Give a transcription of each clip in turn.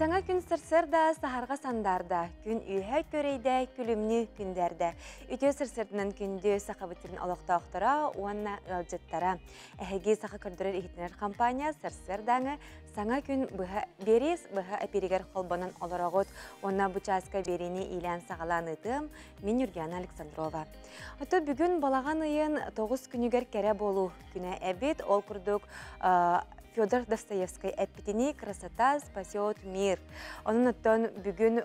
Саңа күн сырсырда, сахарға сандарда, күн үйе көрейді, күлімні күндерді. Үтө сырсырдынан күнді сақабытырын олықта оқтыра, оңна ұлжыттара. Әхеге сақа көрдірер ехтінер компания сырсырдаңы саңа күн берес бұға әперегер қолбанын оларағыт, онна бұчаска берені илән сағалан ұтым, мен Юргена Александрова. Ото бүгін балаған ұйын 9 күнігер кәрі болу күні әбет ол күрдік Федор Достоевский «Эппетини красота спасет мир». Onun ötten bugün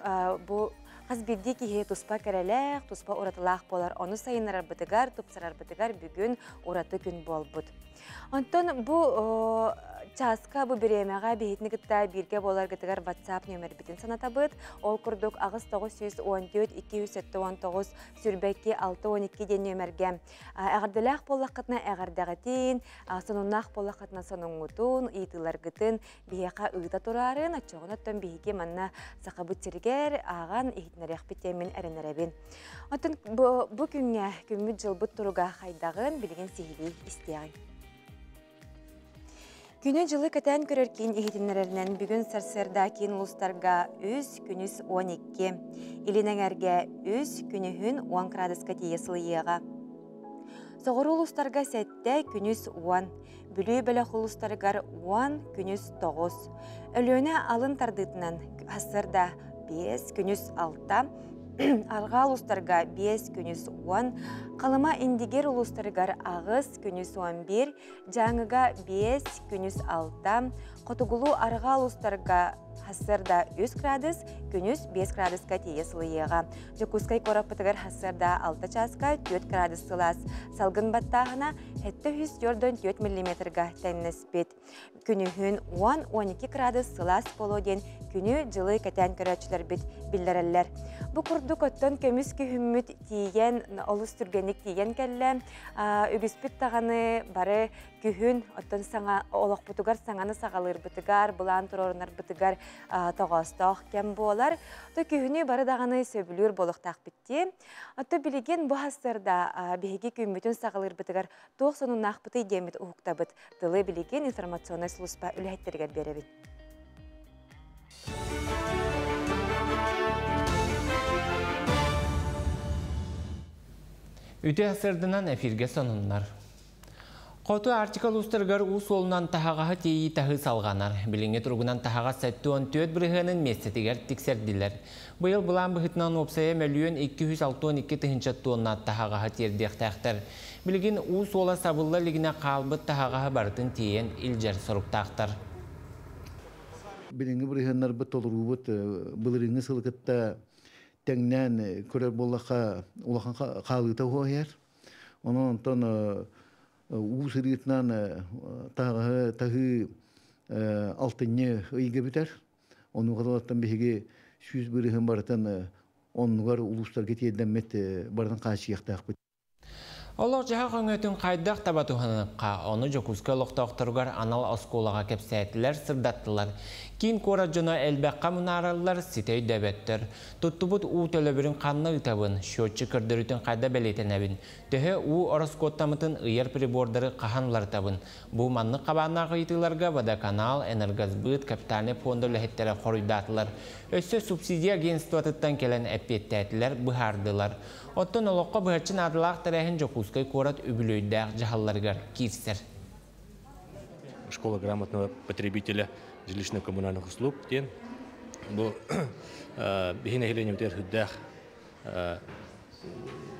bu Қазбирді кейе тұспа кәреләк, тұспа ұратылақ болар. Оны сайынарар бұтығар, тұпсарар бұтығар бүгін ұраты күн бол бұд. Онтон бұл часқа бұл біремеға бейетіні күтті бірге болар күтігар WhatsApp нөмір бітін саната бұд. Ол күрдік ағыз 914-279 сүрбәкке 612 ден нөмірге. Әғірділәқ болаққытына әғірдіғітін, сонунақ болаққытына сонуңғытын, ийтылар күтін бейеқа ұйта тұрарын, атчоғын өттен бейеке манна сақы бұттергер аған нәрек бітемен әрінәрәбін. Отын бұл күнге күмміт жыл бұт тұруға қайдағын білген сейілі істеғын. Күні жылы кәтән көрер кейін ехетінлерінен бүгін сарсырда кейін ұлыстарға үз күніс 12, илінен әрге үз күнігін 10 градусқа тиесілі еға. Соғыр ұлыстарға сәтті күніс 10, бүлі бәлі ұлыстарғар 10 күніс 9. Өліөне алын тардытынан асырда 5 күніс 6, арға ұлыстарға 5 күніс 10, қалыма индигер ұлыстарғар ағыз күніс 11, жаңыға 5 күніс 6, қотығылу арға ұлыстарға хасырда 100 градус, күніс 5 градусқа тиесілі еға. Жокускай қорапытығар хасырда 6 часқа 4 градус сылас. Салғын баттағына 704 мм-ға тәнніспет. Күнігін 10-12 градус сылас болуден күні жылы кәтән көрәтшілер бет білдірілер. Бұл күрдік өттен көміс күйімміт тиген, олыс түргенік тиген кәлі, үгіспет тағаны бары күйін өттен олық бұтығар саңаны сағалыр бұтығар, бұлан тұрорынар бұтығар тоғастақ кәм болар. Өті күйіні бары дағаны сөбілер болықтақ бітті. Өті білеген бұл хастырда бейге күйіммітін сағалыр бұтығар тоқ соның нақ бұты демет ұғықта бұт. Дылы білеген информационный служба үләйттергер беребін. Үті асырдынан әфирге сонынлар. Қоту артикал ұстырғар ұс олынан тағаға тейі тағы салғанар. Біліңе тұрғынан тағаға сәтті 14 бірғының местетігер тіксерділер. Бұйыл бұлан бұғытынан опсая мөліен 262 тұхынчат тонна тағаға тердектәқтір. Білген ұс ола сабылла лігіне қалбыт тағаға бартын тейен илжер сұрықтақтыр. Біліңе бірғынар бұт олыру бұт, бұлырыңы сылғытта тәңнен көрер болаққа олақан қалғыта қойыр. Оның онтан уыз ұрытынан тағы алтынне ұйға бітер. Оның қадалаттан бейге сүз бірігін барытан онығар ұлыстар кетеден мет бардан қашы яқтақ біт. Олық жаға қоңөтін қайдақ табатуғаныққа, оны жокузға лоқтақтырғар анал осколаға кепсәйтілер сырдаттылар. Кейін қора жона әлбәққа мұнаралылар сетей дөбеттір. Тұттыбыт ұу төлөбірін қанны ұтабын, шөтчі күрдірітін қайда бәлетен әбін. Төхі ұу ороскоттамытын ұйыр прибордары қаханлар табын. Бұл манны қабанағы ұйтыларға Водоканал, Энергосбыт, капитальный фонды үләхеттері қорыйдатылар. Өсі субсидия агентстватыттан келен әппеттәтілер бұхардылар. Оттон олыққа бұхарчын адылақ тәрәхін жокускай корат үбілөйдәқ жағаларғар кирсер. Школа грамотного потребителя жилищно-коммунальных услуг. Бұл бігін әхелені өтер хүддәқ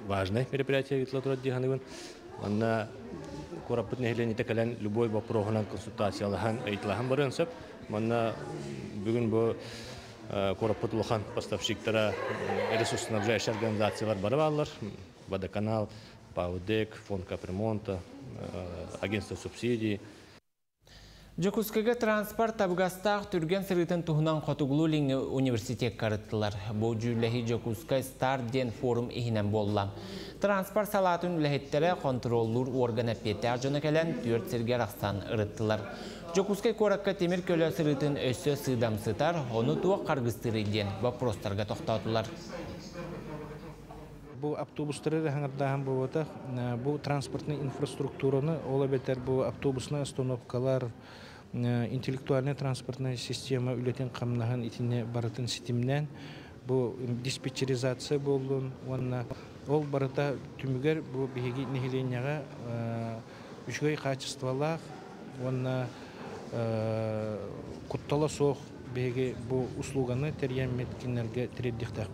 важное мероприятие витлатурат дегенігін. Онна корапытын әхелені тәкәлән любой вопроғынан консультациялыған әйтіліған барын сөп. Онна бүгін бұл корапыт улахан поставщиктара ресурсоснабжающие организациялар бары балар. Водоканал, ПАОДЕК, фонд капремонта, агентство субсидий. Жокускага транспорт табгастақ түрген сырытын тұхынан Қотуғлу лингі университет қарыттылар. Бұл жүләхи Жокуска Старден форум ихінен болла. Транспорт салатын үләхеттері контроллур орган әппеттер жөні кәлін 4 сіргер ақсан ұрыттылар. Жокускай коракка темір көлі сырытын өсі сыдам сытар, оны туақ қарғыстыры ден вопростарға тоқтатылар. Бұл автобустары рәңірдағын болуыда, бұл транспортный инфраструктураны, ола бетер бұл автобусный остановкалар, интеллектуальная транспортная система үлетен қамнаһын итине барытын системнен бу диспетчеризация болдун. Ол барыта түмүгер бу биһиги нехиленияга үшгөй качестволах куттала соох биһиги бу услуганы терьямметкинерге тиреддихтак.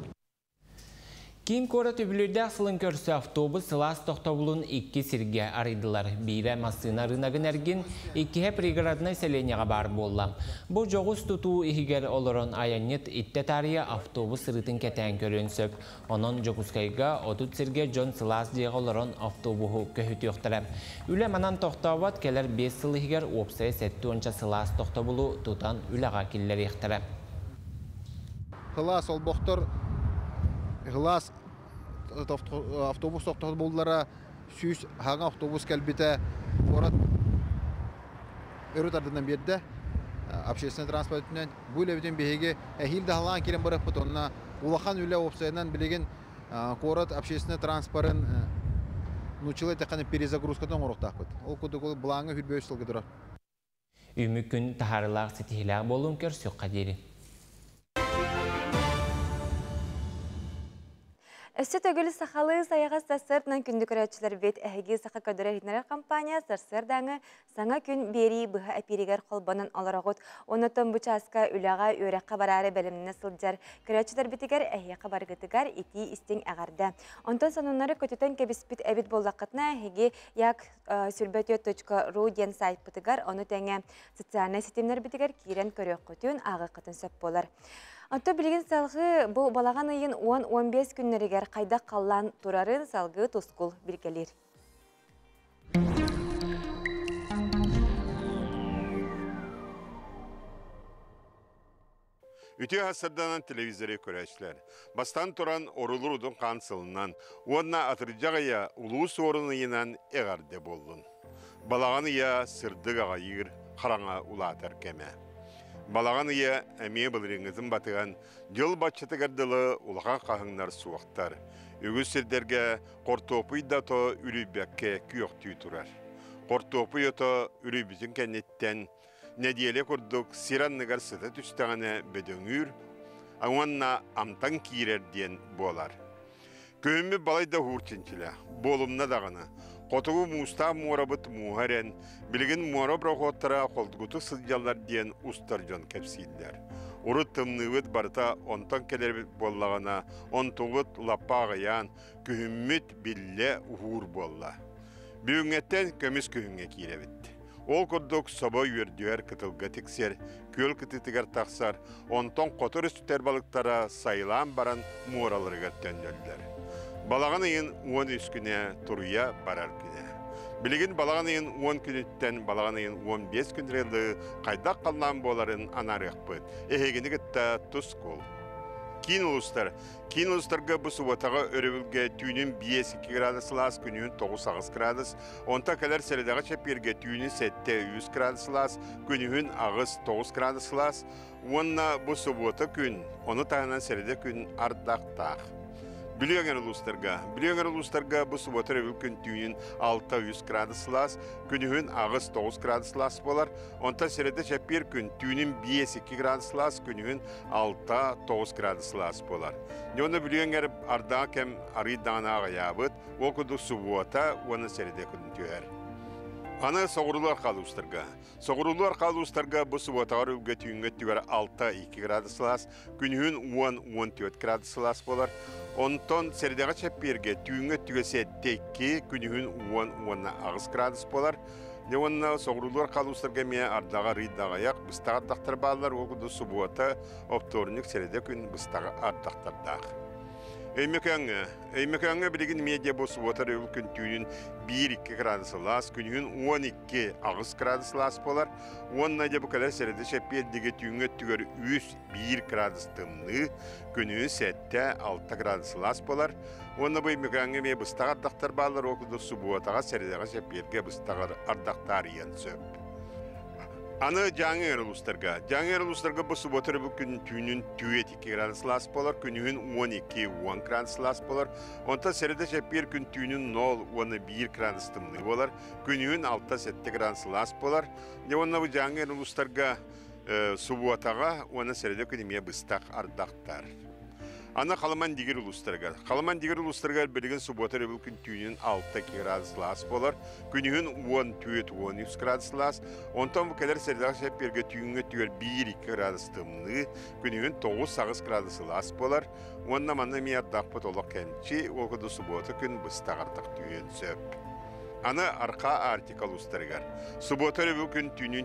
Кин кора төбүлөрдө асылын көрсө автобус сылас тохтобулун 2 сирге арыдылар. Бире массына рынагын эргин 2 пригородный селенияга бар болла. Бу жогус тутуу ихигер олорон аянет итте тария автобус рытын кетен көрөнсөп. Онон жогускайга 30 сирге жон сылас жега олорон автобусу көһүтүктөрө. Үле манан тохтобот келер 5 сыл ихигер опсай сетти онча сылас тохтобулу тутан үлага киллер ихтере. Хылас олбоқтор Глаз автобус тоқтады болдылара сүйіс хаңа автобус кәлбеті орат өрет ардынан берді общественный транспортынан бұл өбітен бейге әхилді халан керен барып бұд онына улахан үлі опсайынан білеген корат общественный транспортын нучылы тәқаны перезагрузкадан орықтақ бұд. Ол күді бұлаңы хүрбөй сылғы тұрар. Үмікін тахарылақ сетихилақ болуын көрсек қадері. Өсі төгілі сақалы саяға сарсырдынан күнді көрәтшілер бет әйге сақы көдірі ритнарар компания сарсырдаңы саңа күн бері бұға әперегер қолбанын аларағыд. Онытын бұчасқа үліға өрәққа барары бәліміне сылджар. Көрәтшілер бетігер әйеққа барғытығар ити істен әғарды. Онтан санунары көтітен кәбіспіт әбіт болдақытына әйге як сүрбәтio.ru ден сайт бұтығар, оны тәңе социальный сетемнер бетігер кейрен көрек көтін ағы қытын сөп болар. Анто білген салғы бұл балаған айын 10-15 күннерігер қайда қаллан тұрарын салғы тұскул білгелер. Үте ғасырданан телевизоре көрәшілер. Бастан тұран орылыр ұдың қансылынан, онына атырджағая ұлыс орыны енен әғарды болдың. Балаған ия сырдық ағайыр, қараңа ұлатар кәмә. Балаған ия әме біліріңізін батыған жыл батшаты кәрділі ұлған қағыңнар суақтар. Өгіз сердерге қортопый дато үрібәкке күйоқтүй тұрар. Қортопый ото үрібізін кәнеттен нәдиелі күрдік сиранныгар сыты түстіғаны бөдөңір, аңуанна амтан кейрерден болар. Көмі балайда хурченчілі, болымна дағаны, қотығы мұста муарабыт муғарен, білген муарабра қоттара қолдығыты сылжалар ден ұстар жон кәпсейділер. Уры тымнығыт барыта онтан келер боллағана, онтығыт лаппа ағаян, күхіммет білі ұғыр болла. Бүйіңеттен көміс күхіңе кейребітті. Ол күрдік собой өрдуер кытылға тексер, көл кытытығар тақсар, онтан қотыр үстер балықтара сайлан баран муаралырғар төнделдер. Балаған айын 13 күне тұруя барар күне. Білеген балаған айын 10 күнеттен балаған айын 15 күнрелі қайдақ қалан боларын анарық бұд. Эхегені күтті тұс қол. Кейін ұлыстарға бұл сұватаға өрөвілге түйінін 5-2 градус лас, күнін 9-8 градус, онта кәлер сәледағы шәперге түйінін 7-100 градус лас, күнін ағыз 9 градус лас, онына бұл сұвата күн, оны тағынан сәледе күн ардақтақ. Біленгер ұлыстарға бұл сұвата өрөвіл күн түйінін 6-100 градус лас, күнін ағыз 9 градус лас болар, онта сәледе шәпер күн түйінін 5-2 градус лас, күнін 6-9 градус лас болар. Оны біленгер ардаға кәм арыдағына ағаябыд, ол күді сұвата оны сәледе күн түйер. Аны соғырулар қалу ұстарға бұл сұватағар өлге түйінге түйер 6-2 градус лас, күнін 10-14 градус лас болар. Онтон сәрдеға чәпперге түйінге түйесе текке күнігін 10-9 градус болар. Онына соғырулар қалуыстарға ме ардаға рыйдаға яқ бұстаға ардақтар балылар олғыды сұбуата опторник сәрде күн бұстаға ардақтардағы. Өймекаңы білеген медиа бұл сұбуатар өл күн түйінін 1-2 градус лас, күнігін 12-9 градус лас болар. Онына де бұқалар сәрде чәппердегі түйінге түйер 1 градус тымны, күнігін 7-6 градус лас болар. Оны бұл өймекаңы ме бұстаға ардақтар балылар олғыды сұбуатаға сәрдеға чәпперге бұстаға ардақтар ең сөп. Аны жаңы Жаңы ұлыстарға бұл сұботыр бұл күн түйінін 2 градус лас болар, күнігін 12-10 градус лас болар. Онта сәреді жәпер күн түйінін 0-1 градус тымны болар, күнігін 6-7 градус лас болар. Онна бұл жаңы ұлыстарға сұботаға, оны сәреді күніме бұстақ ардақтар. Ана қаламан дегер ұлыстарға білген сұботыр бұл күн түйінін 6 градус лас болар, күнігін 10-13 градус лас, онтан бұл кәлер сәрдағы шәпперге түйінге түйер 1-2 градус тымны, күнігін 9-8 градус лас болар, онна манна мейардақ бұт олық кәмчі, ол күді сұботы күн бұстағардық түйен сөп. Аны арқа артикал ұстарығар. Сұботары бұл күн түйінін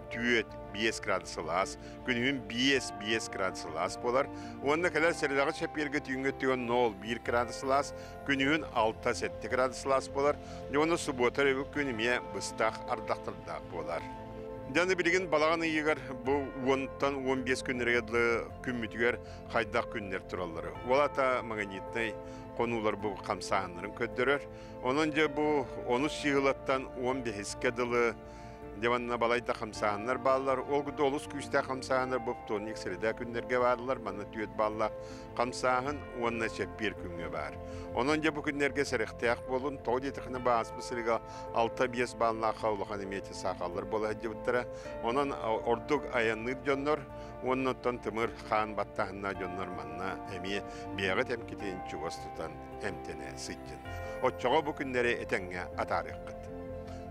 5 градус лас, күнігін 5 градус лас болар. Онына кәлер сәрдағы шәпперге түйінге түйен 0-1 градус лас, күнігін 6-7 градус лас болар. Оны сұботары бұл күніме бұстақ ардақтырдақ болар. Дәні білген балағаны егер бұл 10-15 күннерге күммітігер қайдақ күннер тұралары. Олата мағанеттай қонулар бұл қамсағанларын көддірер. Onun bu 13 yıldan 15 kadılı devanna balayda kamsahanlar bağlar. Olgu dolus küste kamsahanlar bopton yekselide günlerge varlar. Bana tüyet bağlar kamsahan onunla bir günge var. Onun bu günlerge serihtiyak bolun. Toğdi tıkını bağız mısırıga 6-5 bağlar kavluğan emiyeti sakallar bola hacıbıttıra. Onun orduk ayanır jonlar. Onun tımır khan battahına jonlar manna emiye biyağı temkiteyin çuğuz tutan emtene sıçın. O çoğu bu günleri etenge atarık kıt.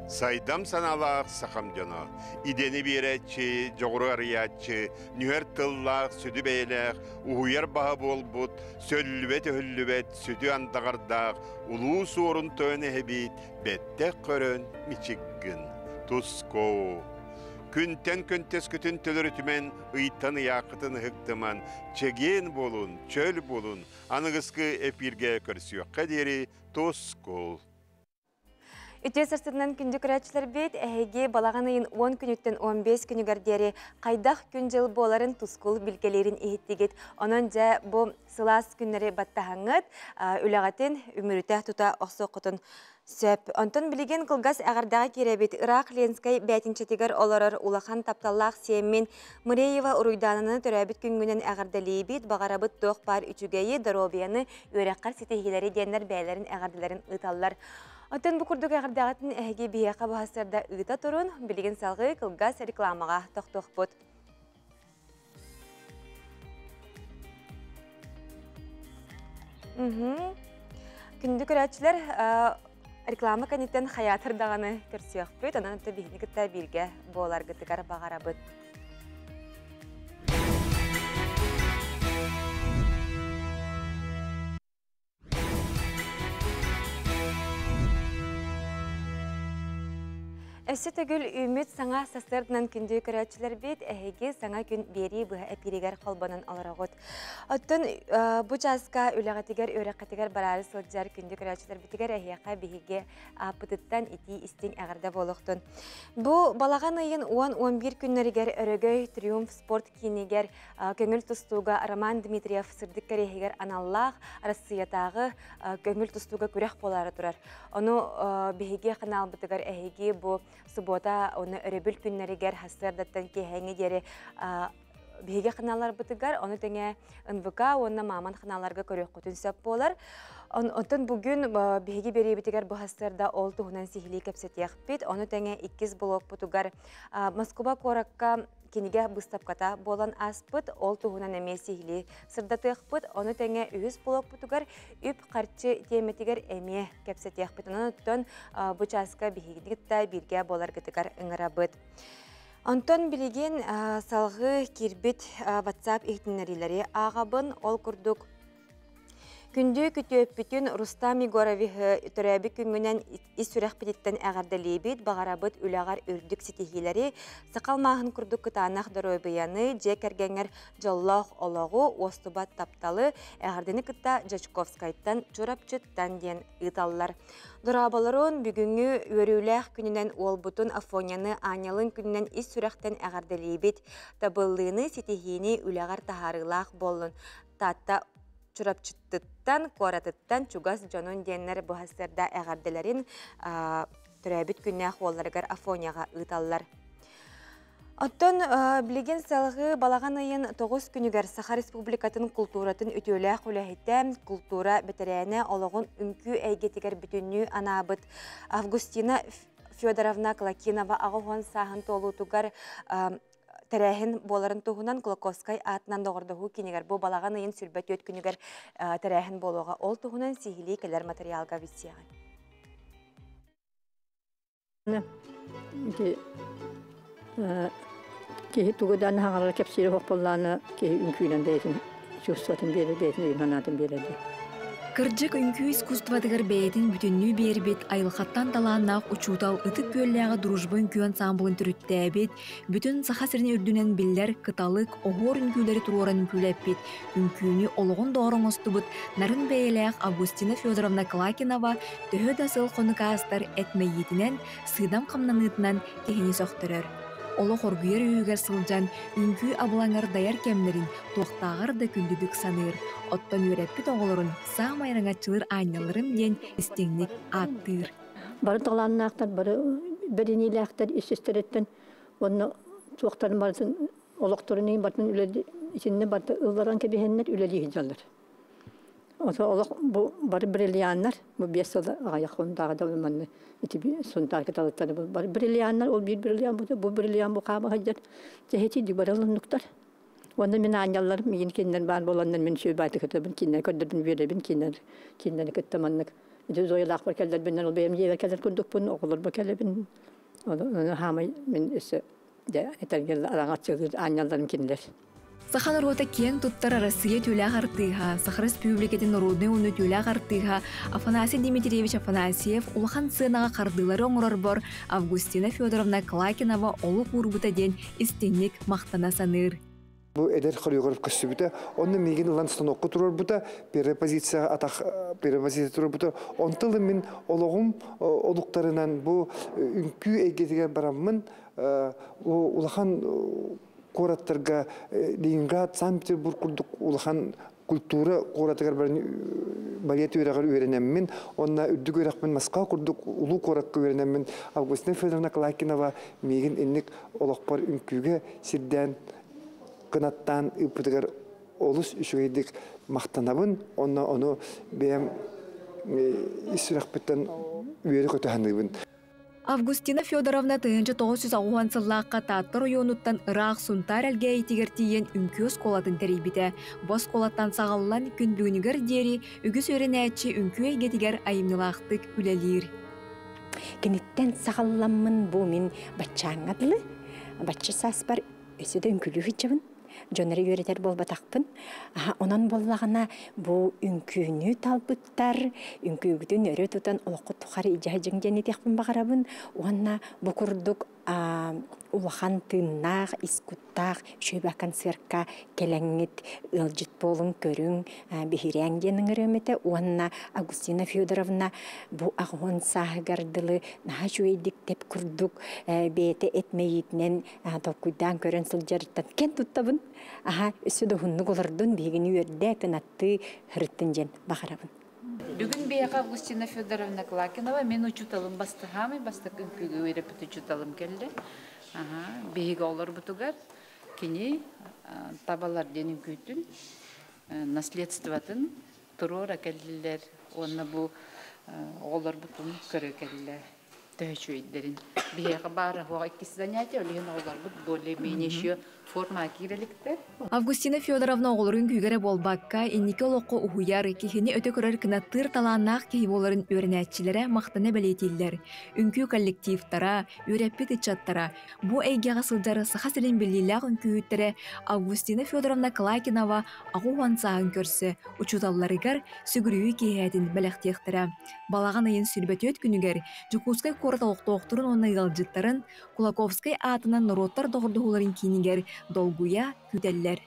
Saydam sanalaq saxam jana, ideni biretçi, joğru ariyatçı, nüher tıllaq, südü beylaq, uhuyar baha bolbut, söllübet, südü andağardaq, ulu sorun töyne hebit, bettek körön, miçiggin, tusko. Күнтен күнтес күтін төлірітімен ұйттан яқытын ұқтыман, чеген болун, чөл болун, анығысқы эпирге көрсіуққа дері тоскол. Үтес арсынан күнді күрәтшілер бет, әйге балаған айын 10 күніттен 15 күнігердері қайдақ күн жыл боларын тұскол білгелерін ехеттегет. Онын жа бұл сылас күннері баттағаңыд, үліғатын өміріті тұта оқсы құтын сөп. Онтын білеген қылғас ағардағы керебет Ирақ Ленскай бәтіншетігер оларыр улахан тапталлақ семмен Муреева ұруйданыны түрәбіт күнгінен ағардалейбет, бағарабыт тоқ бар үчігейі дұробияны өрәққар сетегелері денлер бәйлерін ағардыларын ұталар. Онтын бұл күрдік ағардағатын әйге бейеқа бұхастарда ұйта тұрын, білеген салғы қылғас рекламаға тоқтоқ бұд. Күнді күрәтшілер реклама кәнеттен хаятырдағаны көрсіяқ бөт, онан өтті бейіні күтті бірге болар күттігар бағара бұд. Өсі түгіл үміт саңа састырдынан күнді көрәтшілер бет, әйге саңа күн бері бұға әпирегер қолбанын аларағыд. Оттын бұ жазға үліғатігер, өріқатігер барары сылджар күнді көрәтшілер бітігер әйеқа бейге апытыттан ити істен әғірді болуқтын. Бұ балаған айын 10-11 күннерігер өрігөй триумф спорт кейінегер көңіл тұстуға Роман Дмитриев сырдық кәрегер аналлақ Россиятағы көңіл тұстуға күрек болары тұрар. Оны бейге қанал бітігер әйге бұ Субота оны өребіл күннерігер хастырдаттан кейхәңі дері бейге қаналар бұтығар, оны тәңе НВК, оны маман қаналарға көрек құтын сөп болар. Онтын бүгін бейге бері бітігер бұл хастырда ол тұғынан сихили кәпсет яқпет, оны тәңе 2 блок бұтығар Москва қораққа кенеге бұстапқата болан аспыт, ол тұғынан әме сихили сырдаты яқпет, оны тәңе 100 блок бұтығар үп қарчы теметігер әме кәпсет яқпет. Оны тұтын бұчасқа бейгедігітті бірге болар гітігар ұңыра бұд. Антон білеген салғы кербет WhatsApp ехтінерілері ағабын ол күрдік. Күнді күті өппітін Рустам Егорові түрәбі күнгінен ис сүрәқ бітеттен әғардалейбет, бағарабыт үләғар үрдік сетехилері, сақалмағын күрдік күтанақ дұройбияны, жек әргәңер жаллақ олағу, остубат тапталы, әғардені күтта Жачковскайттан чурапчыттан ден ұталылар. Дұрабаларын бүгінгі өріләқ күнінен ол бұтын Афоняны Анялын күнінен ис сүрәқтен әғардалейбет, табыллыны сетехини үләғар тахарылақ болын. Татта чурапчыттыттан, коратыттан чугас жонун деннер бұхастарда әғарделерін түрәбіт күннәқ оларығар Афонияға ұталылар. Оттон билеген салғы балаған айын 9 күнігер Саха Республикатын культуратын үтөләқ үләхеттен культура бітірәне олығын үңкі әйгетігер бүтінні анабыт Августина Федоровна Клакинова ағуған сағын толутугар тәрәхін боларын тұғынан Клоковскай атынан доғырдығы кенегер. Бұл балаған айын сүрбәт өт күнігер тәрәхін болуға ол тұғынан сихили кәлер материалға висияған. Kehi tuğdan hangarlar kepsiri hopollarını kehi ünküyle deytin, çustatın beri deytin, ünhanatın beri deytin. Kırcık ünkü iskuствадыгар бәйетін бүтінні бербет айылхаттан таланнақ учутал ытык көлләға дружба үnkü ансамблын түріттәбет, бүтін Саха сірін үрдінен білдер кыталык, оғор үnkülері тұроран үnkülәппет, үnküні олығын доғырын остыбыт, нарын бәйеләқ Августина Федоровна Клакинова төхі дасыл қоныкастар әтмейетінен, сыдам қамнанытынан кехені соқтырыр. Олы хоргүйер үйігер сылжан, үnkü абылаңар даяр кемлерін тоқтағыр да күндідік саныр. Оттан үйрәппет оғылырын сағым айраңатчылыр айналырым ден істеңнік аттыр. Бары таланнақтар, бары бірінейләқтар ешестереттен, оны тоқтарын барысын, олықтырының бартын үләді, ішінде барты ұлларан кебехенler үләді ежалыр. Олық бары бриллианlar, bu 5 yılda ayaklarım dağda olmanı, son takip alıkları bu. Bari brillyanlar, ol bir brillian bu brillian bu kaba hacer. Ceheti dibaralı noktar. Ondan ben anyalarım, yine kendiler ben olanlar ben şöyle baytık atıbın, kendiler kördürdüm verebin, kendiler kıttamanlık. Zoyalak var keller benden ol benim yever keller kurduk bunu okulur bakeller ben. Onu hamay ben ise de etergel arangatçıdır anyalarım kendiler. Саха народа кең туттар Россия тюлях артыга, Саха Республикатын народный уны тюлях артыга, Афанасий Дмитриевич Афанасьев улахан сынаға қардылары оңырар бар Августина Федоровна Клакинова олы курбута ден истенник мақтана саныр. Bu eder koreograf kostümüde, onun megen lanstan okku turur buda, perepozisiya atak perepozisiya turur buda. Ontalı min olağım oluklarından bu ünkü egetigen baramın ulahan koratlarga Leningrad, Sankt-Peterburg kurduk ulahan kultura koratlar baliyeti öğrenemmin, onna üddük öğretmen Moskva kurduk ulu koratka öğrenemmin. Avgustina Fyodorovna Klakинова megen enlik olakpar ünküge sirden kınattan ıpıdıgar olus üşüydik maqtanabın, onu benim istirahbetten üyeli kötühanlıbın. Августина Федоровна тыынчы 990 сыллаққа таттыр ойонуттан Ирақ Сунтар әлге етігертейен үнкөз қолатын тәрейбіті. Бос қолаттан сағалылан күндігінігер дері үгіз өренәтші үнкө егетігер айымнылақтық үлелер. Кенеттен сағалламын бұл мен батчаңадылы. Батчы сас бар өсіді үнкілі хүтчібін. Жонары өретер бол батақпын. Онан боллағына бұл үнкүйіні талбыттар, үнкүйгіден өрі тұтан олықы тұқары ижа жыңден етекпін бағарабын. Онна бұл күрдік улахан тыыннақ, искуттақ, шөйбәкан сырқа келәңгет ылжыт болын көрің бехиряң денің өрөметі. Онна Августина Федоровна бұл ағуын сағығардылы наға жөйдік деп күрдік бейті этмейітінен толкуйдан көрін сылжарыттан кен тұттабын. Өсіді ғынны қолырдың бейгіні өрді кінатты хырыттын жен бағарабын. Бүгін бейаға Августина Федоровна Клакинова мен учуталым бастығамы, бастық үнкігі өрепіт учуталым келді. Бейгі олар бұтығар, кені табалар денің көйтін, наследстватын тұрор әкелділер, оны бұл олар бұтын көрі әкелділер. Тәшөйдерін. Бейаға бары оға ikisi занятия, өлеген олар бұт более-менее еще форма киреліктер. Августина Федоровна оғылырын күйгері болбаққа, енеке олыққы ұхуяр, кехені өте көрер кінаттыр таланнақ кейі боларын өрінәтчілері мақтаны бәлетелдер. Үнкі коллективтара, өрәппет итчаттара. Бұ әйгеға сылдары Саха сілін біліліғ үнкүйіттері Августина Федоровна Клакинова ағу вансағын көрсі, учуталларығар сүгірүйі кейәтін бәләқтектірі. Балаған айын сүрбәт өт күнігер, Жукускай Корталықтоқтырын оны ғалжыттарын, Кулаковскай атынан роттар доғырдығыларын кейінігер долгуя күтәлләр.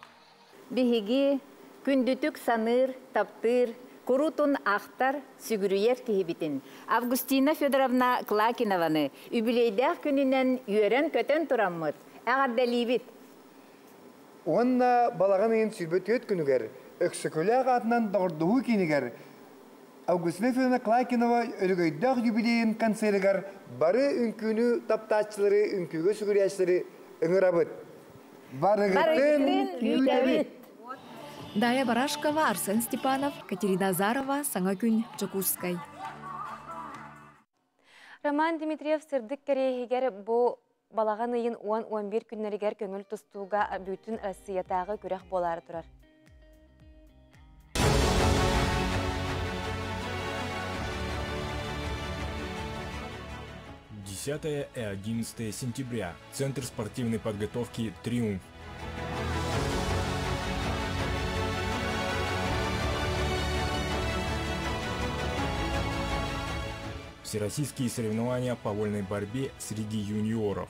Бихиги күндүтүк саныр, таптыр, курутун ақтар сүгірүйер кейбітін. Августина Федоровна Клакинованы үбілейдәк күнінен үйерен көтен тұраммыд. Әғардәлейбіт. Онна балаған ең сүрбет өт күнігер, өксікөлі атынан доғырдығы кейінігер, Августина Федоровна Клакинова өлігөйдақ юбилейін концертігер бары үнкүні таптачылары, үнкүгі сүгіряшылары ыңырабыт. Барыгыттын үйтәбит. Дая Барашкова, Арсен Степанов, Катерина Азарова, Саңа күн, Жакускай. Роман Дмитриев сырдык керейгер бу балаган ыйын 10-11 күннәргәр көңіл тұстуға бүтін Россиятағы күрәк болары тұрар. Десятое и 11 сентября. Центр спортивной подготовки «Триумф». Всероссийские соревнования по вольной борьбе среди юниоров.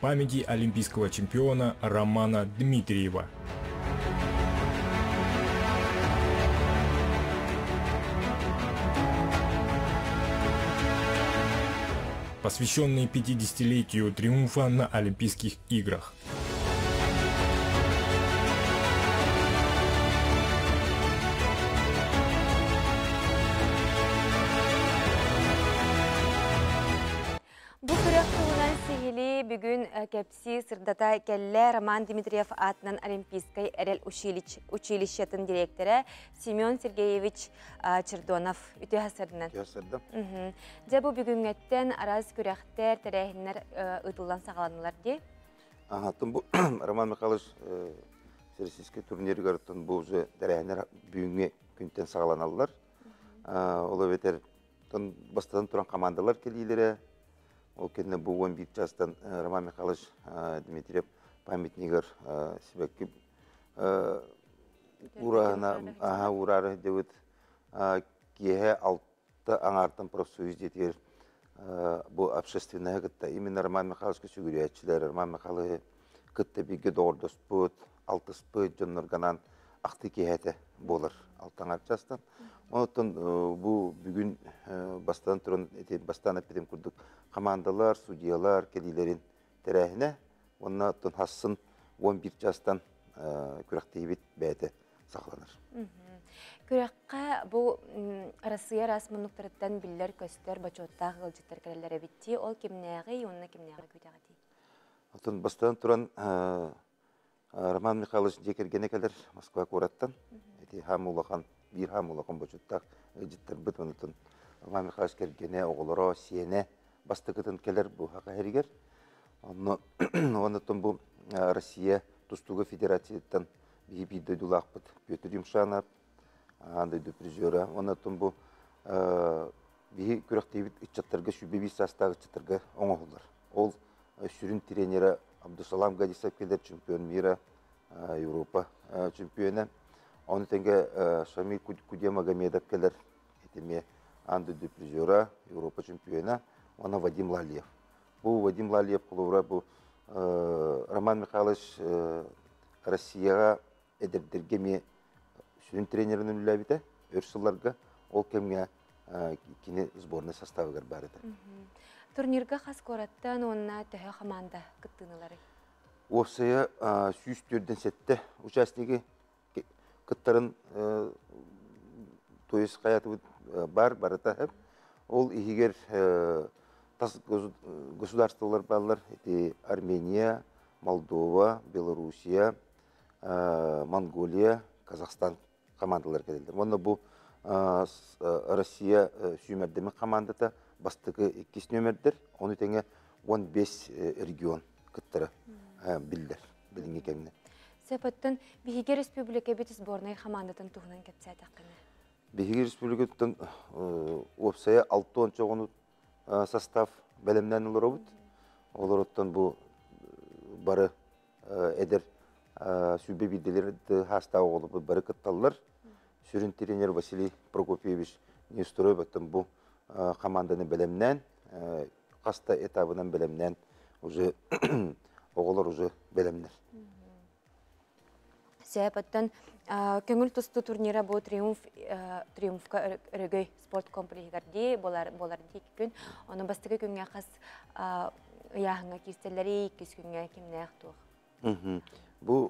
Памяти олимпийского чемпиона Романа Дмитриева. Посвященный 50-летию триумфа на Олимпийских играх. Бүгін кәпси сырдата кәлі Роман Дмитриев атынан Олимпийской әрел училищетін директоры Семен Сергеевич Чердонов үті ғасырдынан. Бұл бүгін әттен араз көрәқтер тәрәхінлер ұтылдан сағаланылар де? Бұл Роман Михайлович Всероссийский турнир көріттен бұл тәрәхінлер бүгінге күнтен сағаланалылар. Олы ветер бастадан тұран командалар келейлері. Ол кенне бұл 11 жастан Роман Михайлович Дмитриев памятнигер себекке урары деуіт кеге алты аңартын профсоюз детер бұл общественная гытта. Именно Роман Михайловичке сүгіриятчілер, Роман Михайлович гытта биге доғырдос бұд, алтыс бұд жонларганан ақты кегеті болыр алты аңарт жастан. Онытын бұл бүгін бастан тұрын, бастан әппеден күрдік командалар, судьялар, келейлерін тәрәхіне, онытын хасын 11 жастан күрәқтейбет бәйті сақланыр. Күрәққа бұл Россия расмынлықтарыттан білдер көстер бачоттағы ғылжеттер кәрелері бітті, ол кемнәғі, онына кемнәғі көйтәғі дей? Онытын бастан тұрын Роман Михайлович жекергене кәлер Москва көраттан, bir ham улақан бөчіттақ әжіттер бұд мұнытын. Роман Михайлович кергене, оғылыра, сиене, бастықытын келер бұл хақа әрігер. Онытын бұл Россия Тұстуғы Федерациялеттен бейбейді дұлақ бұд Петр Юмшанов, андайды призера. Онытын бұл бейі көріқтейбіт үтчаттарға, шүбебей састағы үтчаттарға оңығылар. Ол сүрін тренері Абдусалам Гадисов келер, чемпион мира, Европа чемпионы. Оны тәнге Шамиль Кудемагомедов келер, етеме андайды призера, Европа чемпионы, оны Вадим Лалиев. Бұл Вадим Лалиев құлуыра, бұл Роман Михайлович Россияға әдірдерге ме сүрін тренерінің үләбіті, өрсілларға ол кемге кені сборный составығыр бәріді. Турнирға қас көраттан онына төхі команда күттіңілері? Осыya сүйістерден сәтті участнигі кыттарын тойыс қаяты бар, барыта әп. Ол егер тас государстволар балар, Армения, Молдова, Белоруссия, Монголия, Казахстан командалар келелдер. Оны бұл Россия сүймердемі командата бастығы 2 нөмердер, оны тәңе 15 регион кыттары білдер, білінге кәміне. Сәпаттан Бейге Республика беті сборной командатын туғынан кәпсәй таққыны? Бейге Республикатын опсая 6 оңы состав бәлемнен олар өбіт. Олар оттан бұл бары әдір сүйбе бейделерді хастау олып бары кытталылар. Сүрін тренер Василий Прокопьевич Нестерой бәттін бұл команданы бәлемнен, қаста этабынан бәлемнен оғылар уже бәлемнер. Сәпаттан көңіл тұсты турнира бұл триумфқа өрігөй спорт комплексерде болар дейкі күн. Оның бастығы күнге қас яғыңа кестелері 2 күнге кеміне ақтуық? Бұл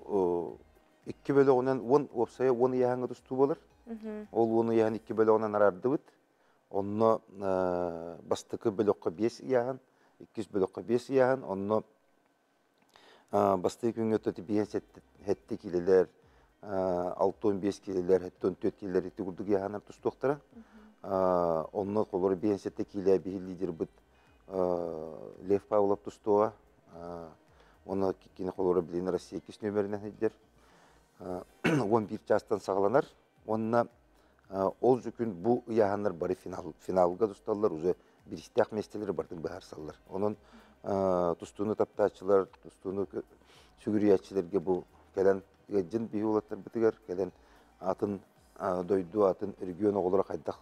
2 бөлі оңынан 10 опсая 10 яғыңа тұсту болар. Ол оны яғын 2 бөліғынан арарды бұд. Оны бастықы бөліққа 5 яғын, 200 бөліққа 5 яғын, оны бастығы күн өтті бейін сәтті келелер, 6-15 келелер, 7-14 келелер еті күрдік яғынар тұстуқтара. Оны қолыры бейін сәтті келелер бейін лидер бұд Лев Павлов тұстуға. Оны кені қолыры білейін Россия 2 нөмірінен едер. 11 жастан сағаланар. Онына ол жүкін бұл яғанлар бары финалға тұсталар, уже бірістіяқ местелері бардың бағар салылар. Оның тұстуыны таптачылар, тұстуыны сүгіриятчылерге бұл кәлін жын бейі олаттар бітігер, кәлін атын дойду, атын үргіен оғылыра қайдақ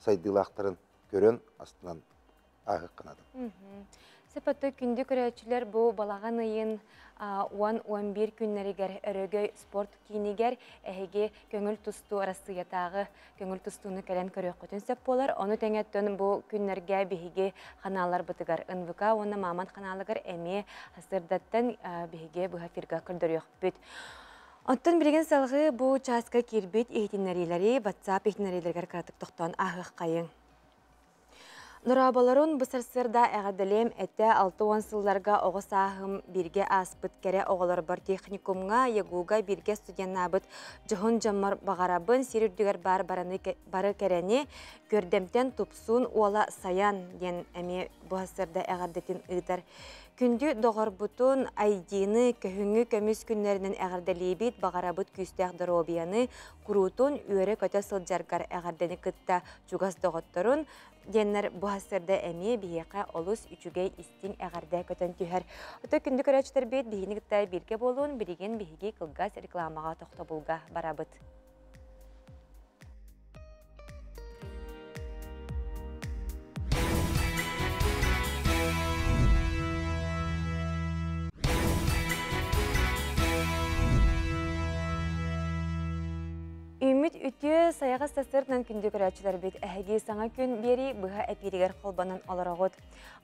сайдылақтарын көрен астынан ағы қанады. Сепатты күнді көрәтшілер бұл балаған үйін 10-11 күннерігер өрігөй спорт кейінігер әйге көңіл тұсту арасыятағы көңіл тұстуыны кәлен көрек көтін сәп болар. Оны тәңеттен бұл күннерге бейге қаналар бұтығар. НВК оны маман қаналығыр әме асырдаттан бейге бұхафирға күрдірек бүт. Оттан білген салғы бұл часқа кербет ехтінлерілері, батсап ехтінлерілергер қаратық тоқтан ағық қайын. Нұрабаларын бұсарсырда әғаделем әтті 6-10 сылларға оғыс ағым бірге аспыт кәрі оғылар бар техникумға, егуға бірге студеннабыт жүхін жаммар бағарабын серірдігер бары кәрәне көрдемтен тұпсуын ола саян ден әме бұсарсырда әғадетін ұйдар. Күнді доғыр бұтын айдені көхіңі көміз күнлерінің әғарделейбет бағарабыт күстәғді робияны күрутын үйері көті сылджарғар әғардені күтті жүгас доғыттырын денлер бұхасырды әме бейеқа олыс үчүгей истин әғарда көтін түйер. Оты күнді көрәчтер бет бейіні күтті бірге болуын біреген бейге қылғас рекламаға тоқты болға барабыт. Үміт үті саяға сасырынан күнді көрәтшілер бет әйге саңа күн бері бұға әпирігер қолбанын оларағыд.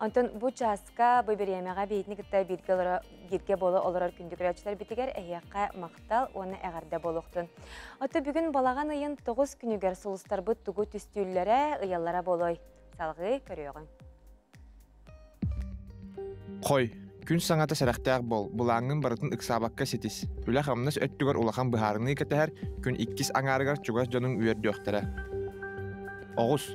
Антон бұл часқа бұйберемеға бейтіні күтті бірге болы оларар күнді көрәтшілер бетігер әйеққа мақтал оны әғарда болуқтын. Аты бүгін балаған ұйын 9 күнігер сұлыстар бұд тұғы түстүллері ұяллара болой. Салғы көріоғын. Қой. Күн саңата сәрәқтәғ бол, бұлаңын барытын ұқсабаққа сетіс. Үлі қамнас өттігер улақан бұхарыны кәтәр, күн 2 аңарығар чугас жонын үйерді өқтірі. Оғыз,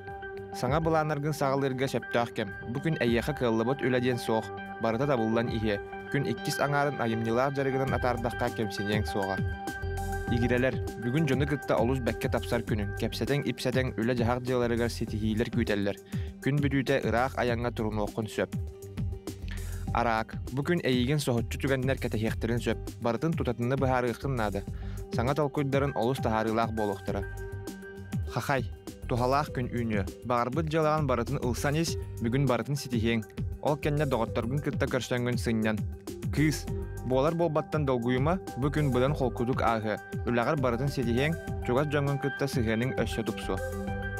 саңа бұланарғын сағылырға сөптәқ кем. Бұкүн әйеқі қыллыбыт үләден соқ, барыта табылдан ihe. Күн 2 аңарын айымнилар жарығынан атардаққа кемсенең соға. Игірелер, бүгін жоны күтті олыз бәкке тапсар күнін. Кәпсәтен, ипсәтен үлі жағақ дияларығар сетихилер күйтелер. Күн бүтүйті ұрақ аяңға тұрын оқын сөп. Араак, бүгін әйеген соғытчы түгендер кәтәхектерін сөп, барытын тұтатынны бұхарығықын нады. Саңа талкүйдарын олыс тахарылақ болуқтыры. Хахай, тухалақ күн үйні, бағарбыт жалаған барытын ылсанес, бүгін барытын сетихең. Ол кәнне доғыттарғын күтті көрсәңгін сыңнан. Кыз, болар болбаттан долгуйыма, бүгін бұдан қолкудық ағы, үлағар барытын сетихең, чугас жоңын күтті сығының өссө тұпсу.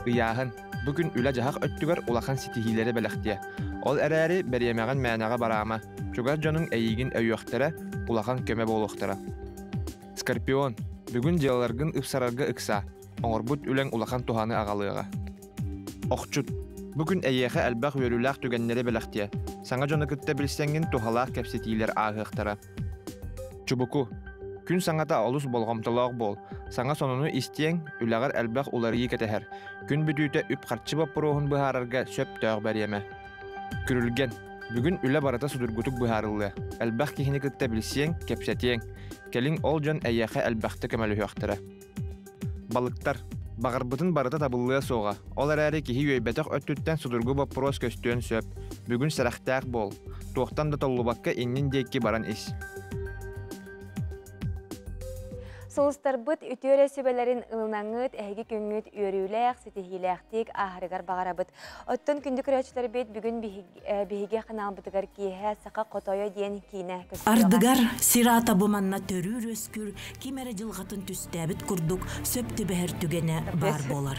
Үйағын, бүгін үлі жағақ өттігер улақан сетихилері бәліқтия. Ол әрәрі бәриемәған мәнаға барама, чугас жоның әйігін өйіқтірі, улақан көмі болуқтыры. Скорпион, бүгін делаларғын ұпсарарға ұқса, оңырбұт үләң улақан туханы ағалыға. Оқчут, бүгін әйеқі әлбәқ өріләқ түгеннері бәліқтия, саңа жоны күтті білсәңгін тухалақ кәпсетейлер ағықтыры. Чубуку, күн саңата олыс болғамтылақ бол, саңа сонуну истең, үләғар әлбәқ улары екетәхір, күн бүтүйті үп қарчы бап бұруғын бұхарарға сөп тәғ бәриеме. Күрілген, бүгін үлі барата судыргутук бұхарылы. Әлбәқ кехіне күтті білсең, кепсетең. Келің ол жон әйеқі әлбәқті көмәлі өқтірі. Балықтар, бағарбытын барата табылыға соға. Ол әрәрі кехи өйбәтіқ өттіттен судыргу бап бұрос көстуен сөп. Бүгін сәрәқтәқ бол. Тоқтан да толлубаққа еннен дейкі баран ес. Солыстар бұд үтері сөбелерін ылнаңыт, әйгі көңіт өріләқ, сетихиләқтік, ағырығар бағарабыд. Оттын күнді күрәтшілер бет бүгін бейге қанал бұтығар кейе сақа қотойы ден кейіне көстіға. Ардыгар сирата бұманна төрір өскүр, кемәрі жылғатын түстәбіт күрдік, сөпті бәр түгені бар болар.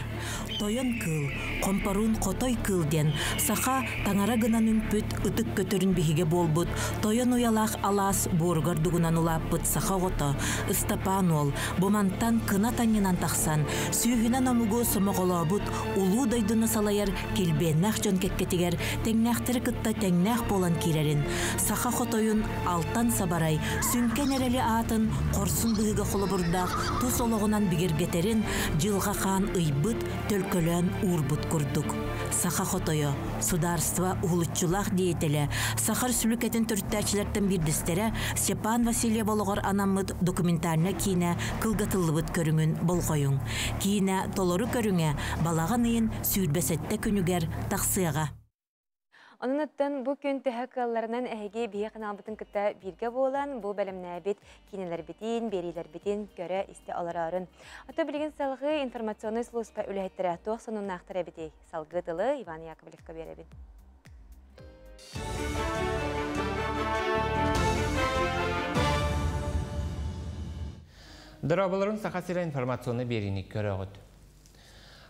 Тойын кыл, компарун қотой кыл ден, сақа таңара гынан үмпіт, ұтық көтірін бейге болбыд, тойын уялақ алас, борғар дугынан улаппыт сақа ғота, ыстапан ол. бол, бумантан кына таңынан тақсан, сүйхінен омугу сомоголобут, улуу дойдуны салайар келбеннах жон кеккетигер, теңнәхтері кытта теңнәх болан кирерин. Саха хотойун алтан сабарай, сүнкен әрелі атын, корсун бұғыға қолы бұрдақ, тус олығынан бігергетерин, жылға қан ыйбыт, төлкөлөн урбут курдук. Саха хотойо, сударство улутчулах диетелі, сахар сүлікетін түрттәчілерден бірдістері Степан Василия болығыр анамыд документарына кейіне кылгатылыбыт көріңін болғойың. Кейіне толору көріңе балаған үйін сүйірбесетті күнігер тақсыға. Onun ıttın bu gün təhəqqallarından əhiги biyə qınalbıtın kıtta birgə bolan bu bəlümnə bit kinelər bitin, berilər bitin görə isti alararın. Ata bilgin salgı informasyonu sluzpa üləhətlərə toq sonun naqtara biti salgı dılı İvan Yakovlevka berəbin. Darabaların saxasira informasyonu berinik görəğüd.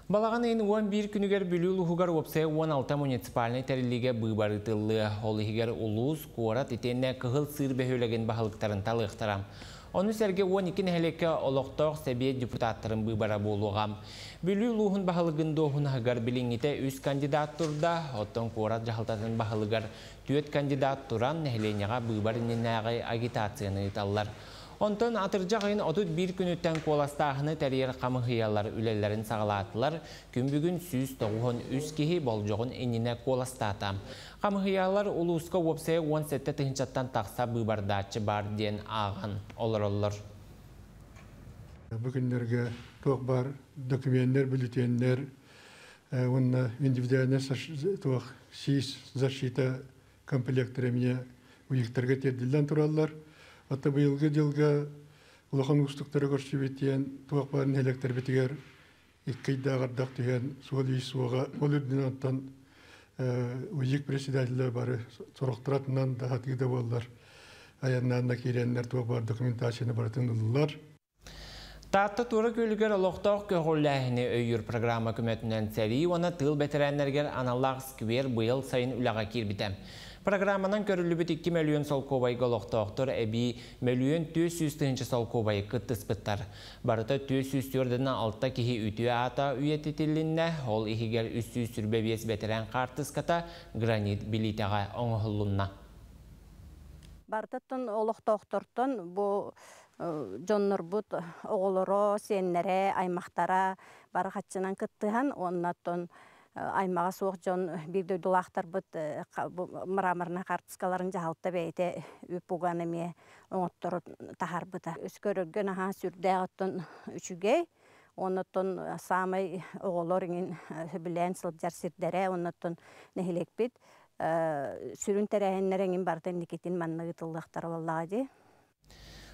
Балаған ең 11 күнігер бүлі ұлығығар опсай 16 муниципалный тәріліге бұйбарытылы олығығар ұлыз қуарат етенне қығыл сыр бәхөлеген бағылықтарын талықтарам. Оны сәрге 12 нәхелекке олықтық сәбе депутаттарын бұйбара болуғам. Бүлі ұлығын бағылығын доғын ғығар біліңіте үз кандидат тұрда, оттың қуарат жағылтатын бағылығар түйет кандидат тұран нәхеленеға бұйбар ненәғай агитацияны италар. Ondan atırcağın 31 günütten kolastağını təriyər qamıqıyalar ülələrin sağlatılar, gün-bugün 193 kihi bolcoğun enine kolastatam. Qamıqıyalar uluska opsaya 17 tığınçattan taqsa bübardaçı bar diyen ağın olur. Bugünlerge toq bar dokumentler, bültenler, onunla individualne toq 6 защита komplekтеріне uyuqtarga terdilen turallar. Hatta bu yılga ulağın uçtukları görüşübetiyen tuğakların helekter bitiger ikkayda ağırdak diyen suali suağa olurdun antan uyuk presidentler barı soruqtıratından daha tıgıda bollar. Ayanlarına kirenler tuğakbar dokumentasyonu baratındılar. Tatta Tura Gölger Oloqtaq Köğülləhini öyür programı kümetündən səri, ona tıl betirenlerger analaq skver bıyıl sayın ülağa kirbitem. Programmadan görülübüt 2 milyon sol kovay goloqtaqtır, əbi milyon 400 tığınca sol kovay qıttıspıttar. Barıta 400 tördündən altta kihi ütüye ata üyetitillinne, ol ihiger 300 sürbebiyes betiren qartıskata granit bilitağa oңuhullunna. Barıtın oloqtaqtırtın bu Jonnorbut oğuluru, senlere, aymaqtara barıqatçınan kıttıhan, onnattın aymağa soğuk jon bir döydülaqtar bud mıramarına qartıskaların jahaltta beyte öpügan eme oңotturu tahar buda. Öskörörgön aha sürdäğıttın üçüge, onnattın samay oğulorinin bilen sıljar sirdere, onnattın nehilek bit. Sürün terehenlerenin bardan diketin mannıgıtıllaqtar vallahi.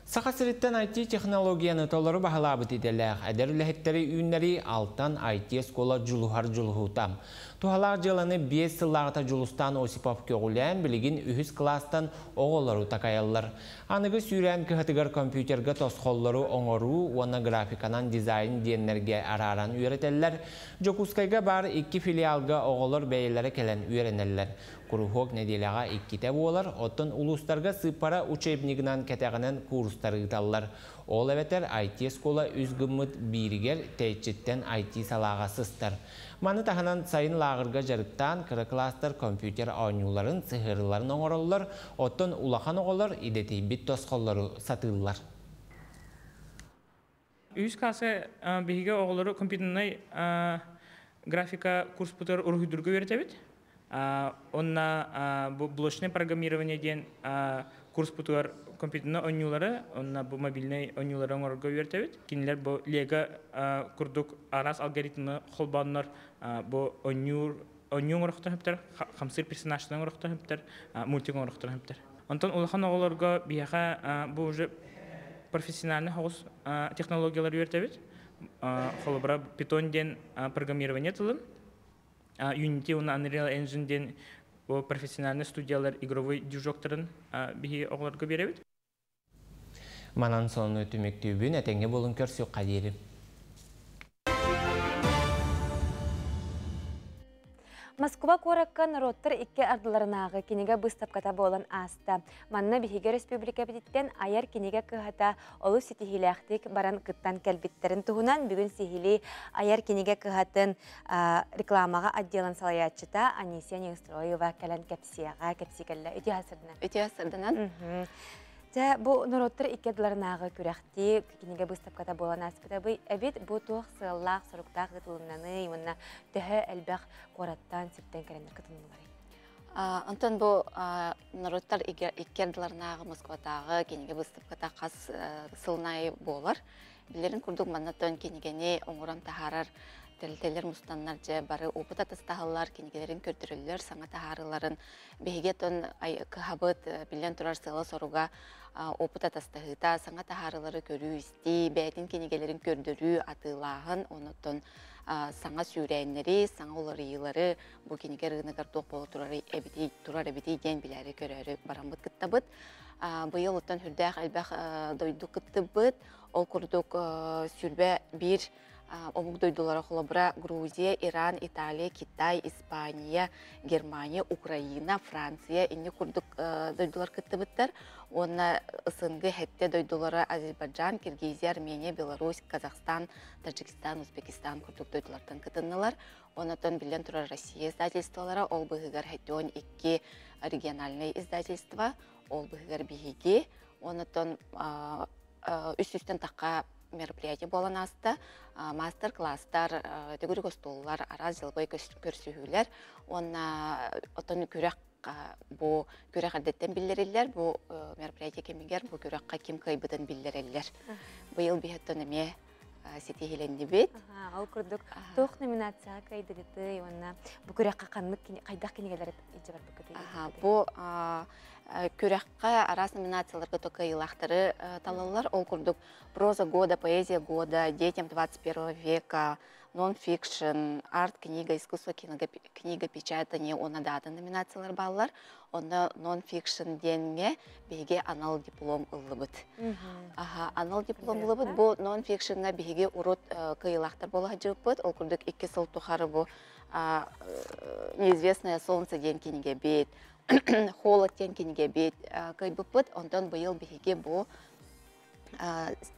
Saxasiritten IT texnologiyanı tolları bahalabıt edeləq. Əder üləhətləri ünləri alttan IT eskola juluhar juluhutam. Tuhalaq jılanı 5 sılağıta julustan Osipov köğülən biligin ühüz klastan oğulları takayallar. Anıgı sürən kıhatıgar kompüterga tosqolları oңoru, ona grafikanan dizayn diyenlerge araran üyereteller. Jokuskayga bar 2 filialga oğullar bəyələrə kələn üyerenəller. Kuruhok nedelağa 2 təbi olar, otun uluslarga sıpara uçebniginan kətəğinin kursları ıtallar. Ol eveter IT eskola üzgümüt biriger teyçitten IT salağa sıstar. Manı tahanan sayın lağırga jarıktan kırı klastar kompüter oynuların sıhırların oңorollar, otun ulağan oğullar ideti bit tosqolları satıllar. Üz kasa bihige oğulları kompüternay grafika kurs putar urhudurgu veretebit. Onna bu блочное программирование ден курс путуар компьютерный oyunları, onna bu mobilный oyunları oңорго үйрөтөбүт. Кинилер bu Lego курдук арас алгоритмны холбаннар bu oyun oңорохтор хептер, 50 персонаждан оңорохтор хептер, мультик оңорохтор хептер. Онтон улахан оголорго бияга bu уже профессиональный хогус технологиялар үйрөтөбүт. Холобра Python ден программирование тылын. Unity, Unreal Engine ден профессиональный студиялар игровой движоктарын биги оғларға беребет. Манан соны өтімектеубін әтенге болын көрсі қадері. Москва коракка народтар икке ардыларынағы кинеге быстапката болан аста. Манна Биһиге Республика бититтен аяр кинеге кыхата олу ситихиляхтик баран кыттан кәлбиттерин туһунан бүгүн сихили аяр кинеге кыхатын рекламага отделан салаячыта Анисия Неустроева кәлән кәпсикәллә. Үти hasırdынан. Бу народтар икке ардыларынағы күрәхти кинеге быстапката болан аспыта бу әбит бу тух сыллах соруктак гытылыннаны именно төһө әлбәх кораттан сиптен кәрәнер кытынылар. Антон бу народтар икке ардыларынағы Москватагы кинеге быстапката кас сылнай болар. Билерин курдук маннатон кинегени оңурам тахарар Телтелер мустаннар же бары опыт атастахалар, кинегелерин көрдүрөлөр, саңа тахарыларын бейгетон кыхабыт билен турар сыла соруга опыт атастахыта, саңа тахарылары көрүү исти, бәйтин кинегелерин көрдүрүү атылағын, онотон саңа сүйрәйнери, саңа олары йылары, бу кинегер ынығар тоқ болу турар эбити ген биләри көрөрі барамбыт кыттабыт. Быйыл оттан хүрдәк әлбәқ дойду кыттыбыт, ол курдук сүрбә бир Омук дойдулары холобра Грузия, Иран, Италия, Китай, Испания, Германия, Украина, Франция. Инне курдук дойдулар кыттыбыттар. Онна ысынгы хетте дойдулары Азербайджан, Киргизия, Армения, Беларусь, Казахстан, Таджикистан, Узбекистан курдук дойдулардан кытыннылар. Оннатон билен турар Россия издательстволары, ол быгыгар хеттен икки региональные издательства, ол быгыгар бихиги. Оннатон үс-үстен таққа мероприятие болан аста, мастер-класстар, төгіргі столлар, араз жылбай көрсігілер. Онна отын көрек бу көрек ардеттен білдерелер, бу мероприятие кемегер, бу көрекқа кем кайбыдан білдерелер. Бұйыл бейеттен әме сетихиленді бет. Ал күрдік тоқ номинация кайдырыты, бу көрекқа қайдақ кенегелер ежі бар бүкіді? Бу көрекқа арас номинацияларға тоқа илақтары талалар. Ол күрдік проза года, поэзия года, детям 21 века, нон-фикшн, арт-книга, искусство, книга печатания, она даты номинациялар баллар. Онда нон-фикшн денге беге анал диплом ылыбыт. Анал диплом ылыбыт, бу нон-фикшнга беге урут кыйлақтар бола жыпыт. Ол күрдік 2 сыл тухары бу неизвестное солнце ден кенеге бет, холод ден кенеге бет кайбыпыт. Ондан быйыл беге бу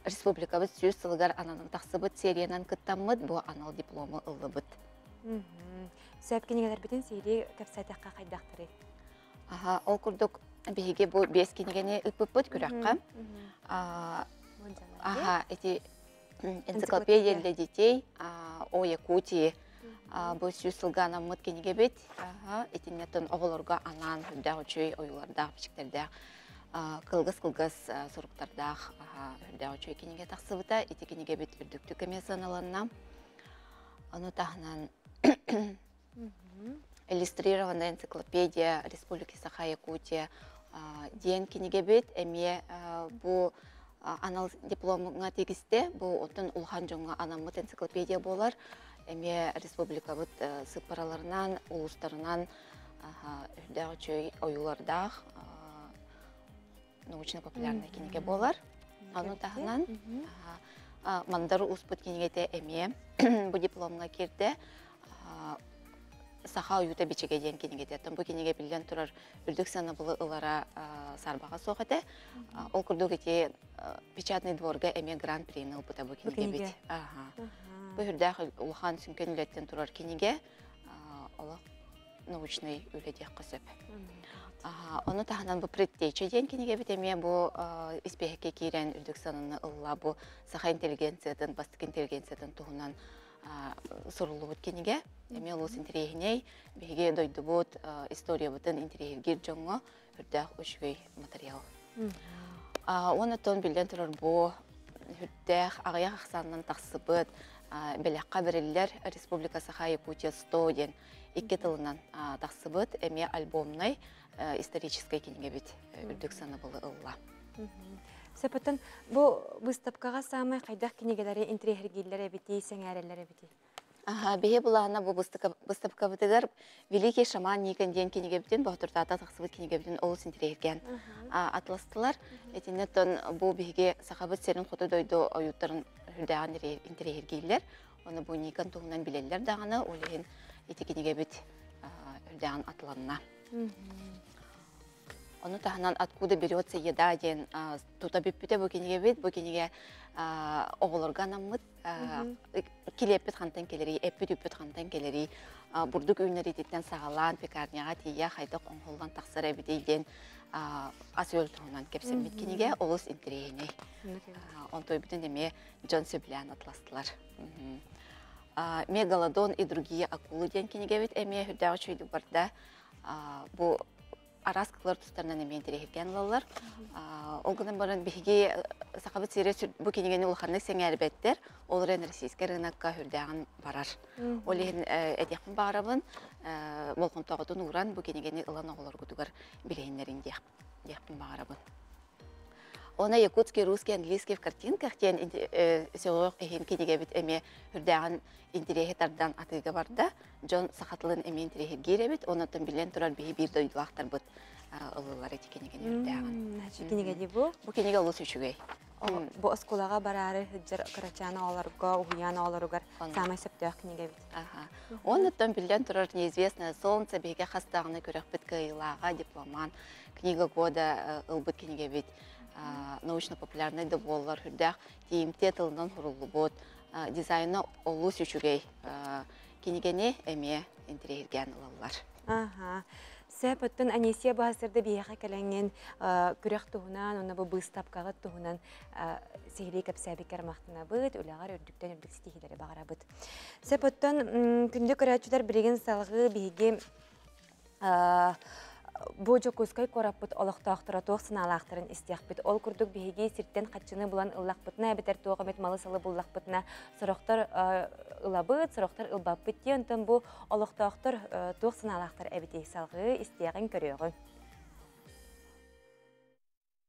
республикабыз 100 сылгар ананың тақсыбыт сериянан кыттамыд, бу анал дипломы ылыбыт. Сөп кенегелер бітін сейрі кәпсайтаққа қайдақтыры? Ол күрдік беге бу 5 кенегені үппыпыт күрәққа. Энциклопедия для детей о Якутии. Бу 100 сылган аммыт кенеге бет. Этиннетін оғылырға анан хүрдәғ өчөй ойылардақ, пичіктердәқ. Кылгыс-кылгыс соруктардақ хүрдәғ өчөй кенеге тақсыбыта. Эти кенеге бет үрдікті көме саналанна. Оны тағынан иллюстрированная энциклопедия Республики Саха-Якутия ден кенеге бет. Әме бу анал дипломыңа тегісте, бу отын улхан жоңға анамыт энциклопедия болар. Әме республика бұд сыпараларынан, улустарынан үрдәғ өчөй ойылардақ научно-популярный кенеге болар. Аны тағынан мандары успыт кенегеде әме бұ дипломға керді. Саха уюта бичеге ден кенегеде. Бұл кенеге білген тұрар үрдік саны бұлы ұлара сарбаға соғады. Ол күрдік ете печатный дворға әме гран-прийны ұлпыта бұл кенеге бет. Бұл үрдәқ ұлған сүнкен үлеттен тұрар кенеге олық научный үледек қысып. Оны тағынан бұл предтече ден кенеге бет әме бұл іспехеке кейрен үрдік саныны ұлла бұл саха интеллигенциятын, бастық интеллигенциятын тұғынан сұрылы бұд кенеге. Әме ұлыс интерегіней, беге дойды бұд, история бұдын интерегергер жоңы үрдәқ үшгөй материал. Оны тон білден тұрар бұл үрдәқ ағаяқ ақсанынан тақсы бұд, бәләққа бірілер Республика Саха-Якутия 100 ден 2 тылынан тақсы бұд, әме альбомнай историческай кенеге бет үрдік саны бұлы ұлла. Сөпітін, бұл выставкаға самай қайдақ кенегелері интерегергерлері беті, сәңәрелері беті? Бейе бұлағына бұл выставка бұтыгар Великий шаман неген ден кенеге бітен, бұқтырта ата тақсыбыт кенеге бітен олыс интерерген атластылар. Әтінеттен бұл бейге сақабыт серін құты дойды ойуттарын хүрдәған интерергейлер. Оны бұл неген тұғынан білелер дағаны, олеген еті кенеге біт үрдәгән атланна. Оны таханан откуда берется еда ден тута биппите бу кинеге бит, бу кинеге оголорга намыт килеппет хантан келери, эппет үппет хантан келери, бурдук үйнери титтен сагалан, пекарняга тия хайда коңголган таксыр эбидейден асыл туһунан кепсен бит кинеге олус интерейне. Онтой бүтүн эме Джон Сөблян атластылар. Мегалодон и другие акулы ден кинеге бит эме хүрдәгә чөйдү барда бу арас кылар тустарынан эме интерейген болалар. Олгынан баран биге сакабыт сирес бу кинегени улханны сеңәрбеттер. Олар российский рынокка хүрдәгән барар. Олен этехин барабын, болкон тоготун уран бу кинегени ылан оголор гутугар билейнерин дияпын барабын. Она якутский, русский, английский в картинках тен сеолог эхин кинеге бит эме хүрдәгән интерейхетардан атыга барда. Джон сахатлын эме интерейхер бит, онотон билен турар биһи бир дойдулактар бут ылылар эти кинегени хүрдәгән. Кинеге ди бу? Бу кинеге улус үчүгөй. Бу осколага барары хыджар карачана аларга, уяна аларга самай септәк кинеге бит. Онотон билен турар неизвестное солнце биге хастагына көрәк бит кыйлага дипломан. Книга года ылбыт кинеге бит. Научно-популярный доболлар хүрдәк тиимте тылынан хурулубут дизайна олус үчүгей кинегени эме интерейген ылалар. Сәпөттен Анисия баһасырда бияха кәләнген күрәк туһунан, оны бу быстапкага туһунан сихри кәпсәбикәр мактына бит, улагар үрдүктән үрдүк стихиләре багара бит. Сәпөттен күндә көрәчүләр биреген салгы биге бу жокускай кораппыт олохтоохтора туох сыналаахтарын истиахпыт. Ол курдук биһиги сирттен хатчыны булан ыллахпытна, бетер туогамет малы салы буллахпытна, сорохтор ылабыт, сорохтор ылбаппыт тиентен бу олохтоохтор туох сыналаахтар эбитей салгы истиягын көрөөгү.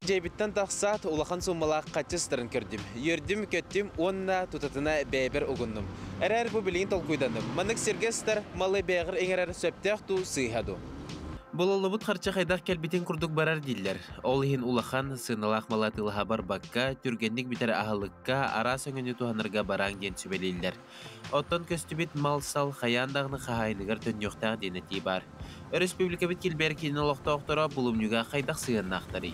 Жейбиттен тақсат улахан суммалақ қатчыстырын көрдім. Ердім көттім, онна тұтатына бәйбір ұғындым. Әрәр бұ білейін толкуйдандым. Манық сергестер малы бәйгір еңерер сөптәқ ту сыйхаду. Бололыбыт харча хайдақ кәлбетен күрдік барар дейлер. Ол ехін улахан сыналақ малатылыға бар баққа, түргенник бітер ағылыққа, ара сөңіні туғанырға бараң ден сөбелейлер. Оттан көстібет мал сал қаяндағыны қағайынығыр төннеқтақ денеті бар. Республика бет келбер кейін олықта оқтыра бұлымнюға хайдақ сыйын ақтары.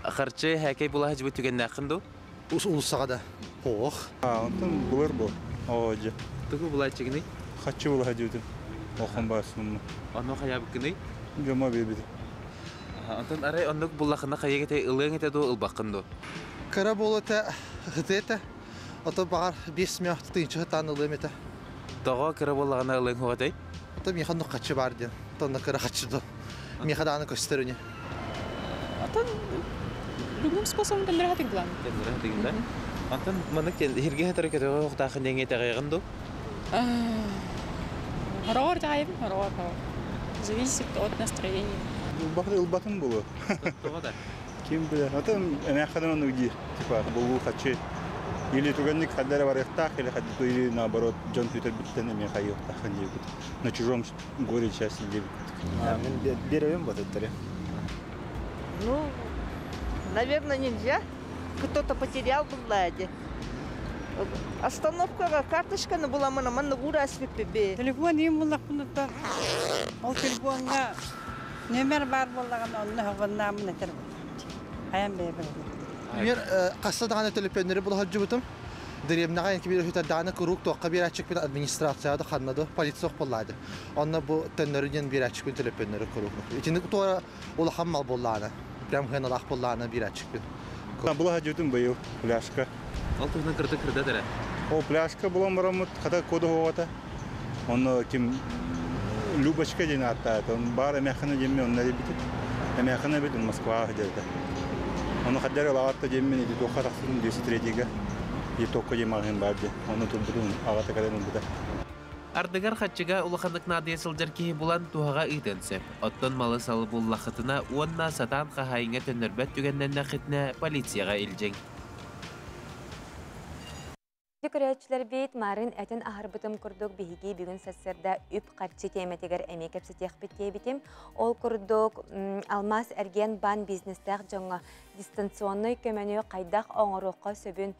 Харчы хәкей бұла хәжбі түген нақынду? Улысағада. Оқ. Антон бұлар бұл. Оғаджы. Тұғы бұла чегіне? Хатчы бұла хәжбі оқын басынымы. Оны қаябы күні? Жома бейбеді. Антон арай ондық бұлақына қайегеті ылың етеді ұлбақынду? Кара болу та ғытеті. Оты бағар 5 мяқты тыйыншы ғытан ылым еті. Тоға кара болағына ылың хоғатай? Оты механ нұқ қатшы бар ден. Тонны кара қатшыды. Мехаданы көстеріне. Антон любым способом тендерхатик глан. Тендерхатик, да? Антон манық хирге хатары көтігі оқтақын денге тағайғынду? Хорор тағайым, хорор. Зависит от настроения. Бахры улбатын было. Тоғада? Кем білер? Атам әмәқадан уйди. Типа, болу хатчы. Или туганник хаддары бар яқтақ, или наоборот, Джон Питер биттен әме қайы яқтақын дейбіт. На чужом горе части дейбіт. Мен беремем вот это. Ну, наверное, нельзя. Кто-то потерял бы в ладе. Остановка, карточка была, мы ура свипебе. Телефон им было куда-то. Ол телефонга номер бар болған, оны хаванна мына телефон. Аян бебе. Мен қасадағаны телефоннары бұл хаджы бұтым. Діремнаға енкі бір үйтардағаны күрук тоққа бір әчік бен администрацияды қаннады, полиция болады. Онна бұл төннерден бір әчік бен телефоннары күрук. Итінік туара олақан мал болланы. Прям ғаналақ болланы бір әчік бен. Бұл хаджы бұтым бұйыл, пляшка. Ал тұғынан кірді дәрі? О, пляшка бұлан барамыд, қата коды хоғата. Оны кем Любочка ден аттады. Он бар әмәқіні деме, оны нәре бітіп. Әмәқіні бітін Москваға деді. Оны қаддары лағатты демен, еді тоққа тақсырын 203-ге. Еді тоққа демағын барды. Оны тұрдырын ағата қадан ұлбыда. Ардыгар хатчыга улаханнык надыя сылжар кихи булан туһаға ыйтынсы. Оттон малы салы буллахытына уонна сатан қағайыңа төннөрбәт түгеннен нақытына полицияға илжең. Көрәчілер бейт марын әтін ахарбытым күрдік бейгі бүгін сәссерді үп қапчы теметегер әмекепсі текпет бітем. Ол күрдік алмаз әрген бан бизнестәқ жоңға дистанционный көмөнү кайдах оңоруққа сөбүн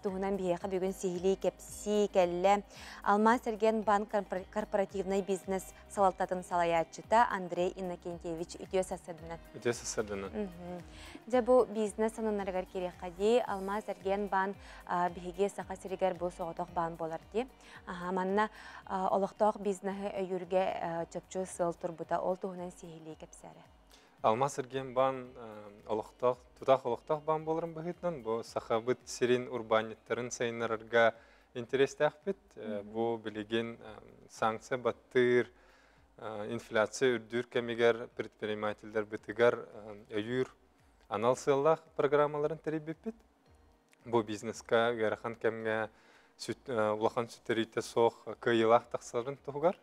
туһунан биһиэхэ бүгүн сихили кепси келле. Алмаз Эрген банк корпоративный бизнес салалтатын салаячыта Андрей Иннокентьевич үтө сасырдынан. Үтө сасырдынан. Же бу бизнес анонаргар керекади Алмаз Эрген банк биһиге саха сиригер бу соотох бан болар ди. Манна олохтоох бизнесі өйүрге чөпчө сыл турбута ол туһунан сихили кепсәре. Алмаз Эрген бан тутах олохтоох бан боларын быһытнан бу сахабыт сирин урбаниттарын сайнарга интерестәхбит. Бу билеген санкция баттыр, инфляция үрдүр кемигер предпринимательдер битигер өйүр анал сыллах программаларын терибиппит. Бу бизнеска гарахан кемге улахан сүттерите соқ кыйылах тақсыларын туғар.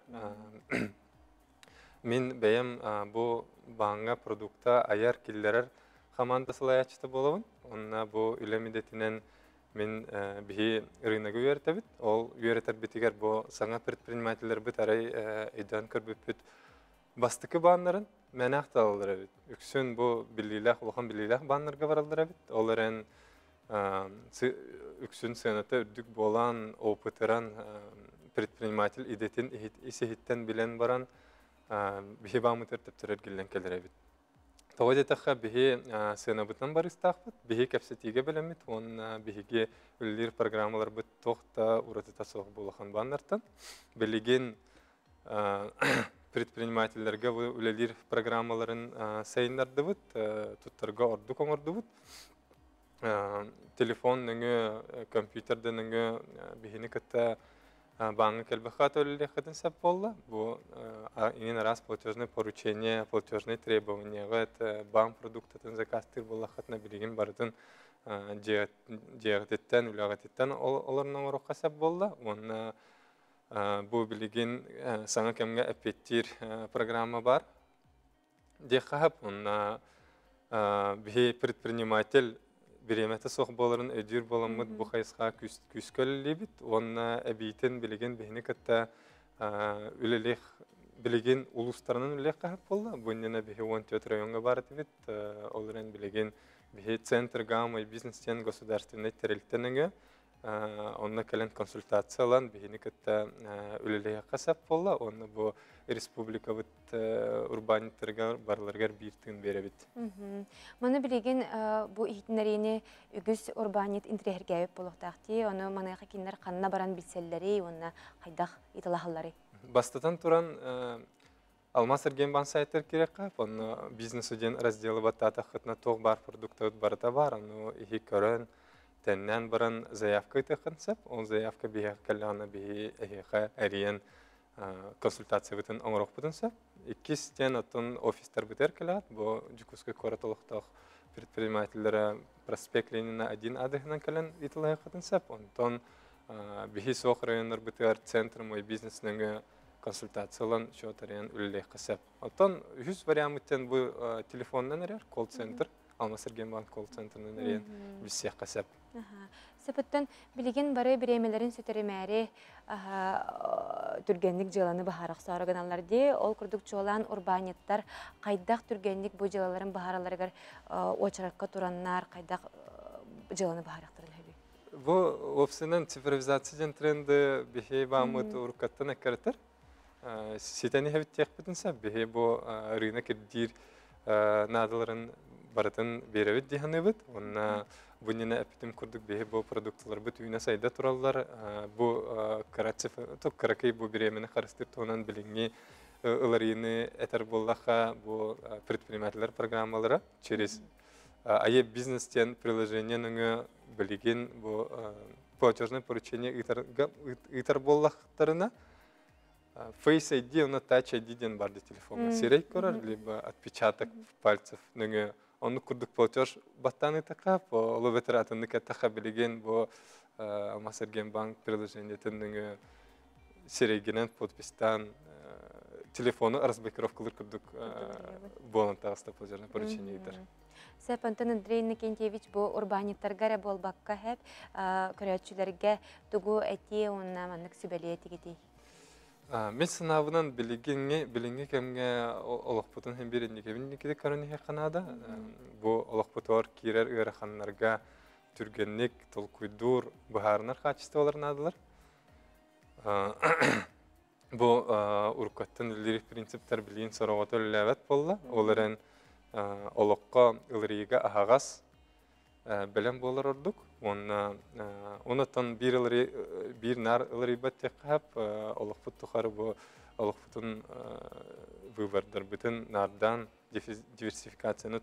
Мен бәйім бұл бағыңа продукта аяр келдерер командасылай ачыты болуын. Онна бұл үлемедетінен мен бігі рыногы үйертебіт. Ол үйретер бітігер бұл саңа предпринимательдер біт арай айдан көрбіп біт. Бастықы бағынларын мән ақталылыр әбіт. Үксін бұл біліләқ, улахан біліләқ бағынларға баралыр әбіт. Оларын үксін сенаты үрдік болан, опытыран предприниматель идетін исехиттен білен баран бігі бағымытыр тәптірер келден келдер әбіт. Тоғыд етіққа бігі сенабытын бар істақпыт, бігі кәпсетіге білемет, оның бігіге үлілер программалар бұт тоқта ұратыта соқ болақан бағынлартан. Білеген предпринимательдерге үлілер программаларын сайындарды бұт, тұттарға ордық оңырды бұт. Телефон нөңі, компьютерді нөңі бігіні күтті бағыңы кәлбіқат өлілі қытын сәп болды. Бұл ең раз платежный поручение, платежный требования, банк продуктатын закастыр болы қытына білген барытын жеғдеттен, үліғаттен оларының ұрыққа сәп болды. Оны бұл білген саңа кәмге әпеттер программа бар. Деқағып, оны бігі предприниматель Биреметі соқ боларын өдір боламыд бұқайсқа күскөлі бит. Онна әбейтін білеген бейіні кітті үлілік білеген ұлыстарының үлілік қағып болды. Бұннена бейі 14 районға барыты бит. Оларын білеген бейі центр гаммай бизнестен государственный терелттеніңі. Онна кәлін консультациялан бейіні кітті үлілік қасап болды. Онна бұл республика бит урбаниттарға барларғар бейіртігін бере бит. Маны білеген бұл ихтінлеріне үгіз урбанит интрехергәйіп болуқтақты. Оны манайға кендер қанына баран білселлері, оны қайдақ италағылары. Бастатан туран Алмаз Эрген бан сайттар керек қап. Оны бизнес өден разделы баттата қытына тоқ бар продукты барыта бар. Оны ихи көрін тәннен баран заявка өтіқын сәп. Ол заявка бейі кәліғана бейі әйіға әріен консультация бітін оңырақ бітін сәп. Иккис тен атын офистар бітер кәліғат. Бұл жүкізгі көратылықтақ предпринимательдері проспект Ленина 1 адығынан кәлін итылайы қытын сәп. Онтон бейі соқ районлар бітер центр мой бизнесінің консультациялан шоутариян үлілей қысап. Онтон 100 вариамыттен бұл телефоннан әрер, колл-центр. Алмаз Эрген банк колл-центрнен әрен бізсек қысап. Сәпіттен білеген бары біремелерін сөтеремәрі түргенлік жыланы бағарақ сарығыналарды. Ол күрдік жолан урбаниттар қайдақ түргенлік бұл жылаларын бағараларығар очараққа тұраннар қайдақ жыланы бағарақтырын өбі? Бұл опсынан цифровизацияден тренді бейі бағымыд ұрқаттан әккәрітір. Сетәні әбіттек бітінсә, бейі бұл рынок үрдер надыларын барытын беребет диханы бит. Онна бұнына әпітім күрдік бейі бұл продуктылар бұт үйіне сайда тұралар. Бұл қаракай бұл беремені қарыстыр туынан біліңе ұларыны әтір боллаға бұл предпринимателер программалары через ае бизнестен приложение нүңі білеген бұл платежное поручение ұйтар боллақтарына Face ID, оны Touch ID-ден барды телефонға. Серей көрір, либо отпечаток пальцев нүңі. Оны күрдік платеж баттаны тақап, олы бәтір атынды кәттақа білеген бұл Алмаз Эрген банк приложениетін нүңі серейгенен подпистан телефоны разблокировкалар күрдік болын тағыста платежное поручение етір. Сәп Антон Андрей Иннокентьевич бұл урбаниттарға бол баққа әп көрәтшілерге түгі әте онына манық сүбәлі әтігедей? Мен сынабынан билинге кемге олықпутын hem birinde kebinlikide karını kanada. Bu olukputor kirer ıraxanlarga türgenlik tolkuydur buharnar kaçtı olar nadılar. Bu urkattan lirik prinsipler bilin sorawatı levet bolla. Olaren olukka ılriga ahağas bilen bolar orduk. Ondan bir nar ılribat tekap olukput tukarı bu olukputun vıvardır. Bütün nardan diversifikasyonu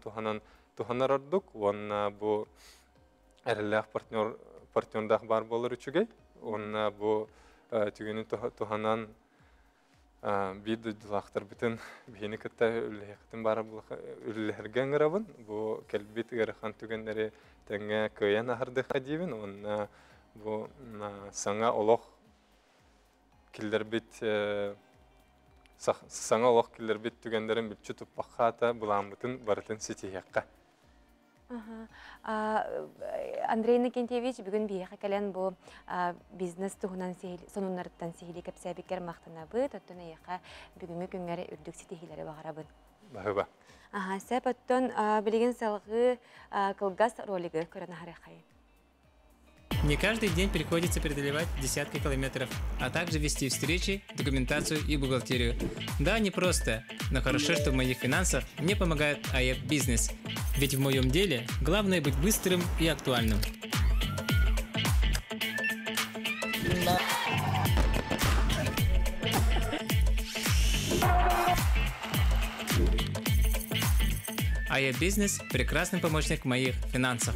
tuhanar orduk. Onna bu erlek partnördak bar bolar üçüge. Onna bu tügünü tuhanan bir dudulaktır bütün bihini kıtta üllehekitin bara üllehergen gırabın. Bu kelbit gırıkan tügenleri tenge köyen ahırdıqa diyebin. Onna bu sana olok killerbit sana olok killerbit tügenlerin bir çutup bakata bulamıtın baratın sitihekka. Андрей Иннокентьевич бүгін бейеқі кәлен бұл бизнес тұғынан сонунларыттан сихили кәпсәбекер мақтанабы, тоттын аяқа бүгінгі күнгәрі үрдік сетихилері бағарабын. Бағыба. Сәп оттон білеген салғы кылгас ролигі көріні харақайын. Не каждый день приходится преодолевать десятки километров, а также вести встречи, документацию и бухгалтерию. Да, непросто, но хорошо, что в моих финансах мне помогает АЕП Бизнес. Ведь в моем деле главное быть быстрым и актуальным. АЕП Бизнес – прекрасный помощник в моих финансах.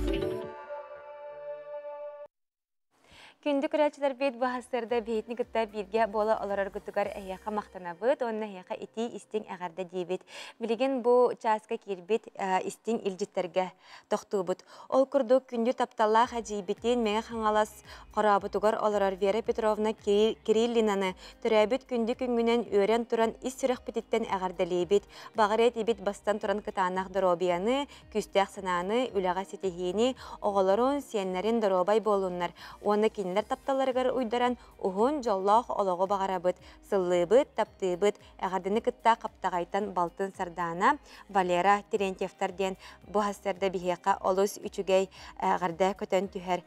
Күнді күрәчілер бейт бұхастырда бейтіні күтті бірге болы оларар күттігар әйеқа мақтана бұд, онына әйеқа ити істің әғарда дейбет. Білеген бұл часка кербет істің илжеттерге тоқту бұд. Ол күрді күнді тапталақ әжейбетен мәңі қаңалас қорабытығар оларар Вера Петровна Кириллинаны түрәбет күнді күнгінен өрен тұран іс сүрек бететтен әғарда лейбет. Бағарет ебет бастан тұран кытанақ дұробияны, күстәқ сынаны, үліға сетехені, оғыларын сиенлерін дұробай болунлар. Оны кинлер тапталарыгар уйдаран ухун жоллах олого багарабыт, сыллыбыт, таптыбыт, әгардыны кытта каптагайтан балтын сардана Валера Терентьевтар ден бұхастарда бихеқа олус үчүгей әгарда көтен түхер.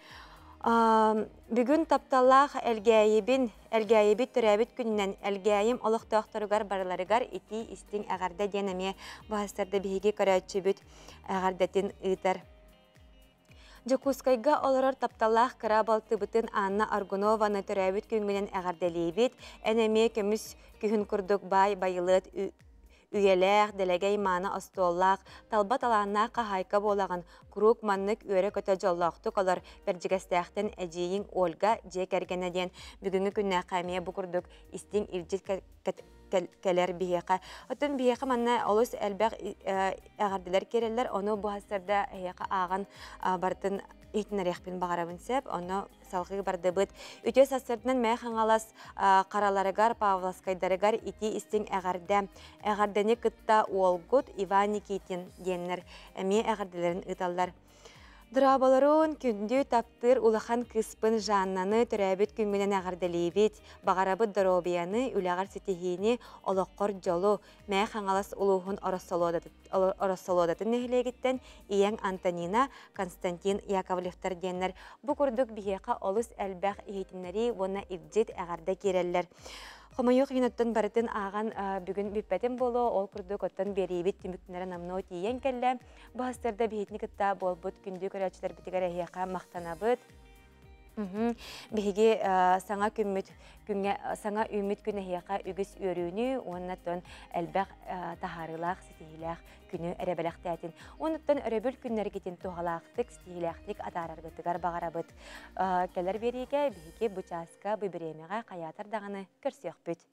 Бүгін тапталах әлгәйебит түрәбит күннен әлгәйім олықтақтарыгар барыларыгар ити истин әгарда денеме бұхастарда бихеге көрәтчі бүт әгардатын ыйтар. Жакускайга оларар тапталах карабалты бытын Анна Аргунованы түрәбит күнгінен әғарделейбет, әнеме көміс күхін күрдік байылыт, үйеләқ, дәләгәй маны астоллақ, талбат аланна қағайқа болаған күрік маннык өрі көті жоллақты қалар бәржігістәқтен әжейін Ольга жек әргенеден бүгінгі күнне қамия бұқырдық істің илжет кәлер бейеқа. Оттын бейеқа манна олыс әлбәқ әғардылар керелер, оны бұхастарда әйеқа аған бартын итінәрекпен бағарабын сәп, оны салғы барды бұд. Үте састырдынан мәй қаңалас қараларыгар, Павласкайдарыгар ити істің әғарда. Әғарданы күтта Олгут Иван Никитин денер әме әғардыларын ұталар. Дырабаларын күнді таптыр улахан кыспын жаннаны түрәбіт күнгінен әғардалейбет, бағарабыд дұробияны үләғар сетехейіне олыққор жолу мәй қаңалас ұлуғын орасолодатын нәхілегіттен Ияң Антонина Константин Яковлевтар денер. Бұ күрдік бігеқа олыс әлбәқ ейтінлері оны илжет әғарда керелер. Қомайық үйінеттен барытын аған бүгін бүппәтін болу, ол күрдік оттан берейбет түміктінері намнау тиен кәлі. Бұхастарда бейетіні күтта бол бұд күнді көрәчілер бітігер әйеқа мақтана бұд. Беге саңа үміт күні әйеқа үгіс өріні, оннаттан әлбәқ тахарылақ, сетейләқ күні әребәләқ тәтін. Оннаттан өребіл күннер кетен туғалақтық, сетейләқтік атарарғытығар бағара бұд. Кәлер береге беге бұчасқа бұбіремеға қаятар дағаны көрсек бүд.